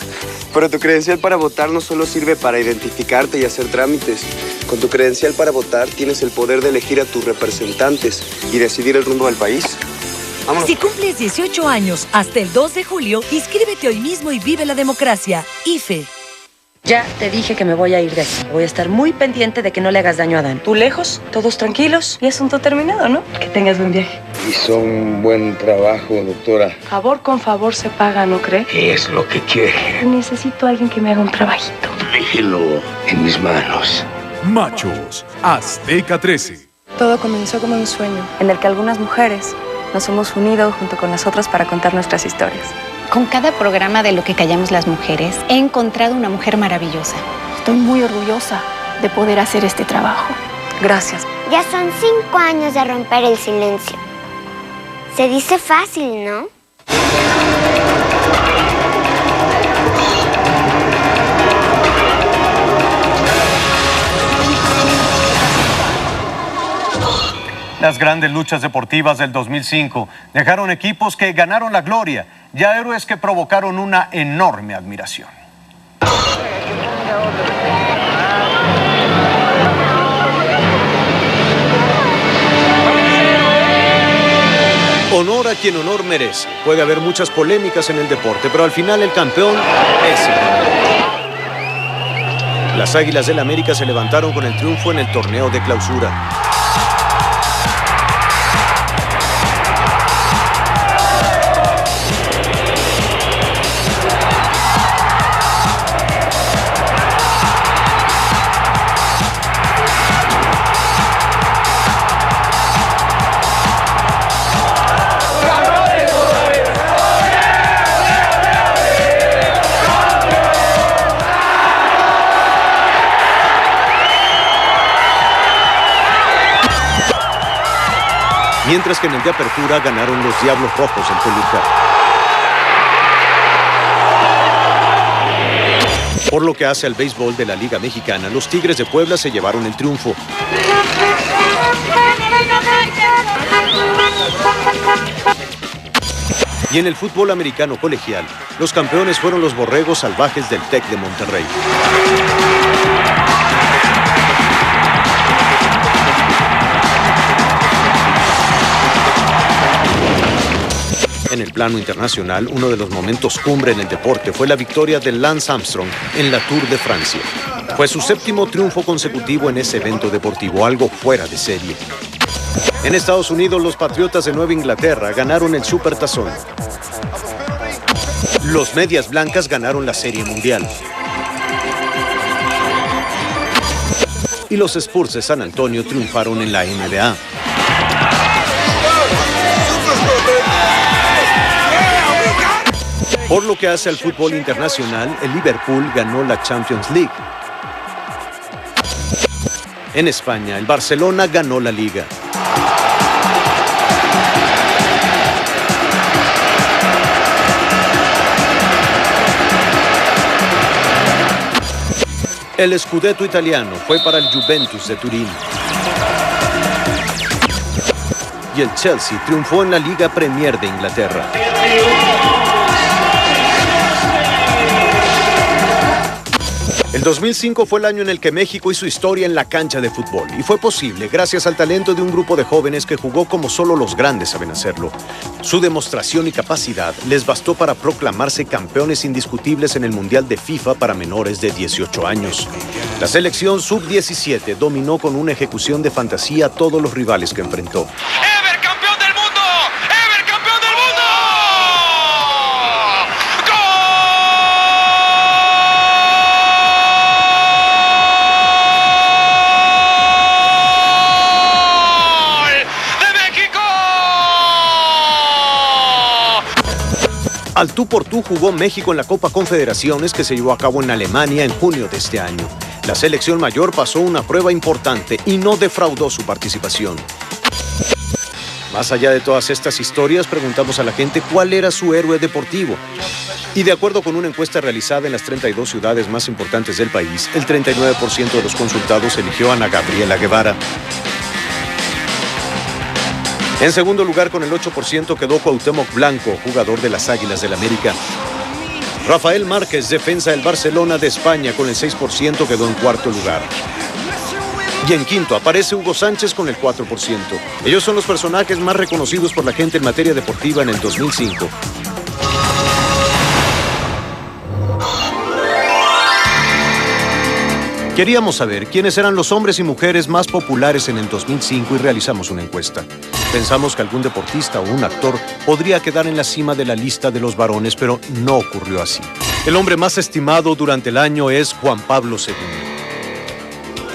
Pero tu credencial para votar no solo sirve para identificarte y hacer trámites. Con tu credencial para votar tienes el poder de elegir a tus representantes y decidir el rumbo del país. Vámonos. Si cumples 18 años hasta el 2 de julio, inscríbete hoy mismo y vive la democracia. IFE. Ya te dije que me voy a ir de aquí. Voy a estar muy pendiente de que no le hagas daño a Dan. Tú lejos, todos tranquilos y asunto terminado, ¿no? Que tengas buen viaje. Hizo un buen trabajo, doctora. Favor con favor se paga, ¿no cree? ¿Qué es lo que quiere? Necesito a alguien que me haga un trabajito. Déjelo en mis manos. Machos, Azteca 13. Todo comenzó como un sueño, en el que algunas mujeres nos hemos unido junto con las otras para contar nuestras historias. Con cada programa de Lo que callamos las mujeres, he encontrado una mujer maravillosa. Estoy muy orgullosa de poder hacer este trabajo. Gracias. Ya son 5 años de romper el silencio. Se dice fácil, ¿no? Las grandes luchas deportivas del 2005 dejaron equipos que ganaron la gloria y a héroes que provocaron una enorme admiración. Honor a quien honor merece. Puede haber muchas polémicas en el deporte, pero al final el campeón es el campeón. Las Águilas del América se levantaron con el triunfo en el torneo de clausura. Mientras que en el de apertura ganaron los Diablos Rojos en Toluca. Por lo que hace al béisbol de la Liga Mexicana, los Tigres de Puebla se llevaron el triunfo. Y en el fútbol americano colegial, los campeones fueron los Borregos Salvajes del TEC de Monterrey. En el plano internacional, uno de los momentos cumbre en el deporte fue la victoria de Lance Armstrong en la Tour de Francia. Fue su 7º triunfo consecutivo en ese evento deportivo, algo fuera de serie. En Estados Unidos, los Patriotas de Nueva Inglaterra ganaron el Supertazón. Los Medias Blancas ganaron la Serie Mundial. Y los Spurs de San Antonio triunfaron en la NBA. Por lo que hace al fútbol internacional, el Liverpool ganó la Champions League. En España, el Barcelona ganó la Liga. El Scudetto italiano fue para el Juventus de Turín. Y el Chelsea triunfó en la Liga Premier de Inglaterra. El 2005 fue el año en el que México hizo historia en la cancha de fútbol y fue posible gracias al talento de un grupo de jóvenes que jugó como solo los grandes saben hacerlo. Su demostración y capacidad les bastó para proclamarse campeones indiscutibles en el Mundial de FIFA para menores de 18 años. La selección sub-17 dominó con una ejecución de fantasía a todos los rivales que enfrentó. Al tú por tú jugó México en la Copa Confederaciones que se llevó a cabo en Alemania en junio de este año. La selección mayor pasó una prueba importante y no defraudó su participación. Más allá de todas estas historias, preguntamos a la gente cuál era su héroe deportivo. Y de acuerdo con una encuesta realizada en las 32 ciudades más importantes del país, el 39% de los consultados eligió a Ana Gabriela Guevara. En segundo lugar, con el 8% quedó Cuauhtémoc Blanco, jugador de las Águilas del América. Rafael Márquez, defensa del Barcelona de España, con el 6% quedó en cuarto lugar. Y en quinto aparece Hugo Sánchez con el 4%. Ellos son los personajes más reconocidos por la gente en materia deportiva en el 2005. Queríamos saber quiénes eran los hombres y mujeres más populares en el 2005 y realizamos una encuesta. Pensamos que algún deportista o un actor podría quedar en la cima de la lista de los varones, pero no ocurrió así. El hombre más estimado durante el año es Juan Pablo II.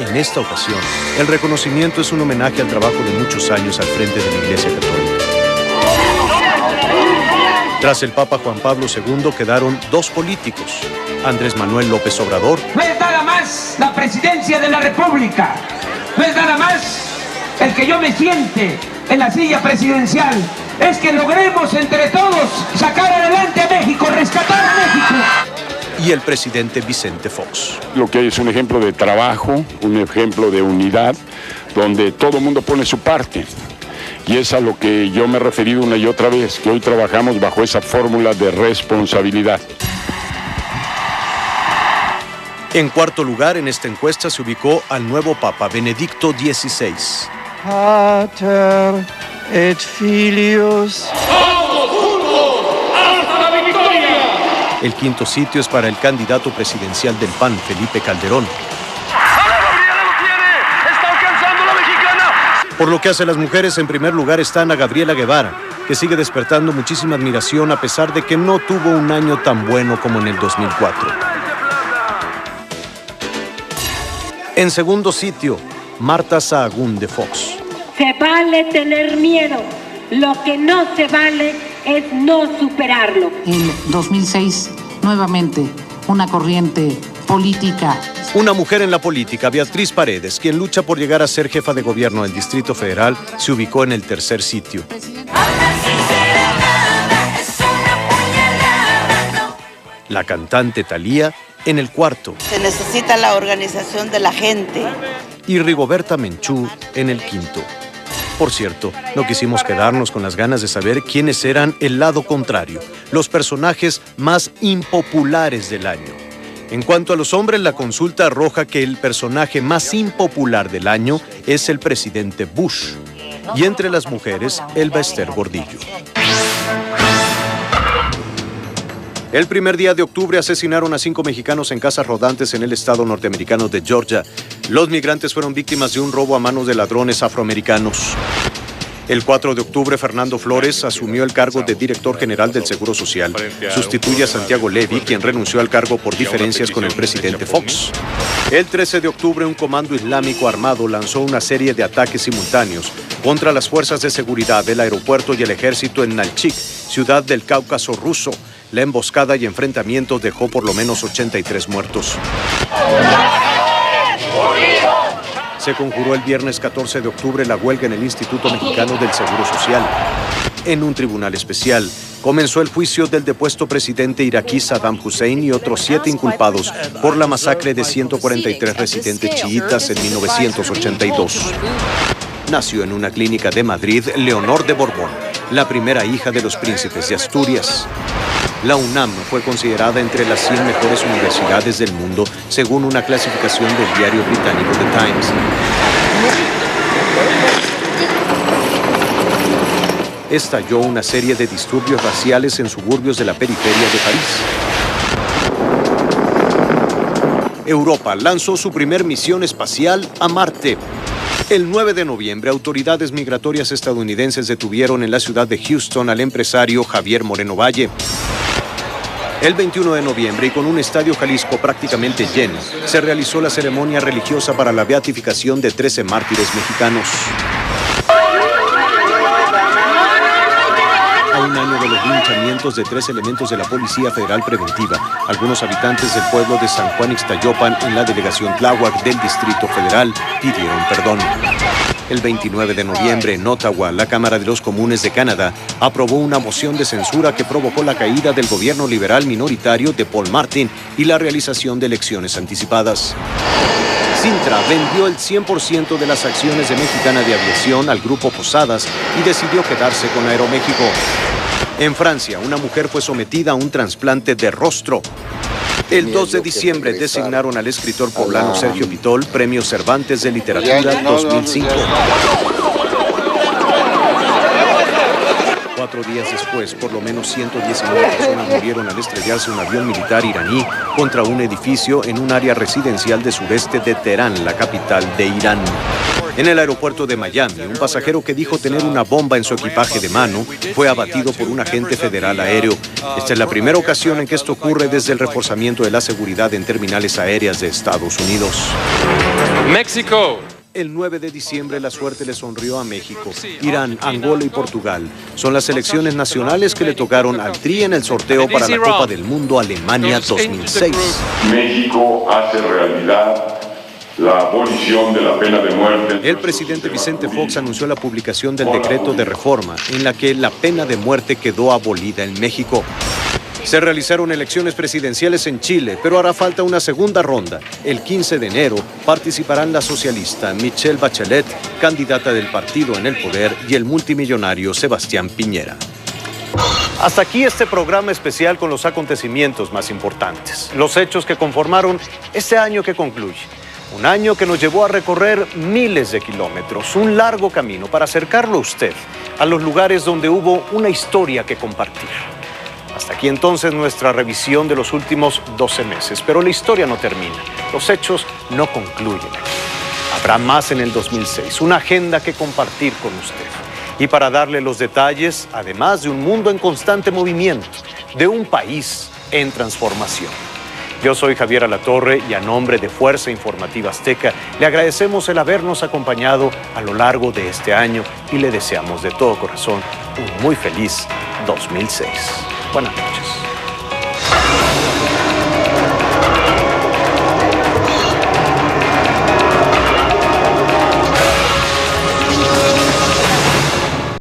En esta ocasión, el reconocimiento es un homenaje al trabajo de muchos años al frente de la Iglesia Católica. Tras el Papa Juan Pablo II quedaron dos políticos, Andrés Manuel López Obrador. No es nada más la presidencia de la República, no es nada más el que yo me siente en la silla presidencial, es que logremos entre todos sacar adelante a México, rescatar a México. Y el presidente Vicente Fox. Lo que hay es un ejemplo de trabajo, un ejemplo de unidad, donde todo el mundo pone su parte. Y es a lo que yo me he referido una y otra vez, que hoy trabajamos bajo esa fórmula de responsabilidad. En cuarto lugar en esta encuesta se ubicó al nuevo Papa Benedicto XVI. Pater et Filius. ¡Vamos juntos hasta la victoria! El quinto sitio es para el candidato presidencial del PAN, Felipe Calderón. Por lo que hace a las mujeres, en primer lugar está Ana Gabriela Guevara, que sigue despertando muchísima admiración a pesar de que no tuvo un año tan bueno como en el 2004. En segundo sitio, Marta Sahagún de Fox. Se vale tener miedo, lo que no se vale es no superarlo. En 2006, nuevamente, una corriente política. Una mujer en la política, Beatriz Paredes, quien lucha por llegar a ser jefa de gobierno del Distrito Federal, se ubicó en el tercer sitio. La cantante Thalía en el cuarto. Se necesita la organización de la gente. Y Rigoberta Menchú en el quinto. Por cierto, no quisimos quedarnos con las ganas de saber quiénes eran el lado contrario, los personajes más impopulares del año. En cuanto a los hombres, la consulta arroja que el personaje más impopular del año es el presidente Bush. Y entre las mujeres, Elba Ester Gordillo. El primer día de octubre asesinaron a 5 mexicanos en casas rodantes en el estado norteamericano de Georgia. Los migrantes fueron víctimas de un robo a manos de ladrones afroamericanos. El 4 de octubre, Fernando Flores asumió el cargo de director general del Seguro Social. Sustituye a Santiago Levy, quien renunció al cargo por diferencias con el presidente Fox. El 13 de octubre, un comando islámico armado lanzó una serie de ataques simultáneos contra las fuerzas de seguridad del aeropuerto y el ejército en Nalchik, ciudad del Cáucaso ruso. La emboscada y enfrentamientos dejó por lo menos 83 muertos. Se conjuró el viernes 14 de octubre la huelga en el Instituto Mexicano del Seguro Social. En un tribunal especial, comenzó el juicio del depuesto presidente iraquí Saddam Hussein y otros 7 inculpados por la masacre de 143 residentes chiitas en 1982. Nació en una clínica de Madrid Leonor de Borbón, la primera hija de los príncipes de Asturias. La UNAM fue considerada entre las 100 mejores universidades del mundo, según una clasificación del diario británico The Times. Estalló una serie de disturbios raciales en suburbios de la periferia de París. Europa lanzó su primer misión espacial a Marte. El 9 de noviembre, autoridades migratorias estadounidenses detuvieron en la ciudad de Houston al empresario Javier Moreno Valle. El 21 de noviembre, y con un estadio Jalisco prácticamente lleno, se realizó la ceremonia religiosa para la beatificación de 13 mártires mexicanos. A un año de los linchamientos de 3 elementos de la Policía Federal Preventiva, algunos habitantes del pueblo de San Juan Ixtayopan, en la delegación Tláhuac del Distrito Federal, pidieron perdón. El 29 de noviembre, en Ottawa, la Cámara de los Comunes de Canadá aprobó una moción de censura que provocó la caída del gobierno liberal minoritario de Paul Martin y la realización de elecciones anticipadas. Cintra vendió el 100% de las acciones de Mexicana de Aviación al Grupo Posadas y decidió quedarse con Aeroméxico. En Francia, una mujer fue sometida a un trasplante de rostro. El 2 de diciembre designaron al escritor poblano Sergio Pitol Premio Cervantes de Literatura 2005. 4 días después, por lo menos 119 personas murieron al estrellarse un avión militar iraní contra un edificio en un área residencial de sureste de Teherán, la capital de Irán. En el aeropuerto de Miami, un pasajero que dijo tener una bomba en su equipaje de mano fue abatido por un agente federal aéreo. Esta es la primera ocasión en que esto ocurre desde el reforzamiento de la seguridad en terminales aéreas de Estados Unidos. México. El 9 de diciembre la suerte le sonrió a México. Irán, Angola y Portugal son las selecciones nacionales que le tocaron al Tri en el sorteo para la Copa del Mundo Alemania 2006. México hace realidad la abolición de la pena de muerte. El presidente Vicente Fox anunció la publicación del decreto de reforma en la que la pena de muerte quedó abolida en México. Se realizaron elecciones presidenciales en Chile, pero hará falta una segunda ronda. El 15 de enero participarán la socialista Michelle Bachelet, candidata del partido en el poder, y el multimillonario Sebastián Piñera. Hasta aquí este programa especial con los acontecimientos más importantes, los hechos que conformaron este año que concluye. Un año que nos llevó a recorrer miles de kilómetros, un largo camino para acercarlo a usted, a los lugares donde hubo una historia que compartir. Hasta aquí entonces nuestra revisión de los últimos 12 meses, pero la historia no termina, los hechos no concluyen. Habrá más en el 2006, una agenda que compartir con usted. Y para darle los detalles, además de un mundo en constante movimiento, de un país en transformación. Yo soy Javier Alatorre y a nombre de Fuerza Informativa Azteca le agradecemos el habernos acompañado a lo largo de este año y le deseamos de todo corazón un muy feliz 2006. Buenas noches.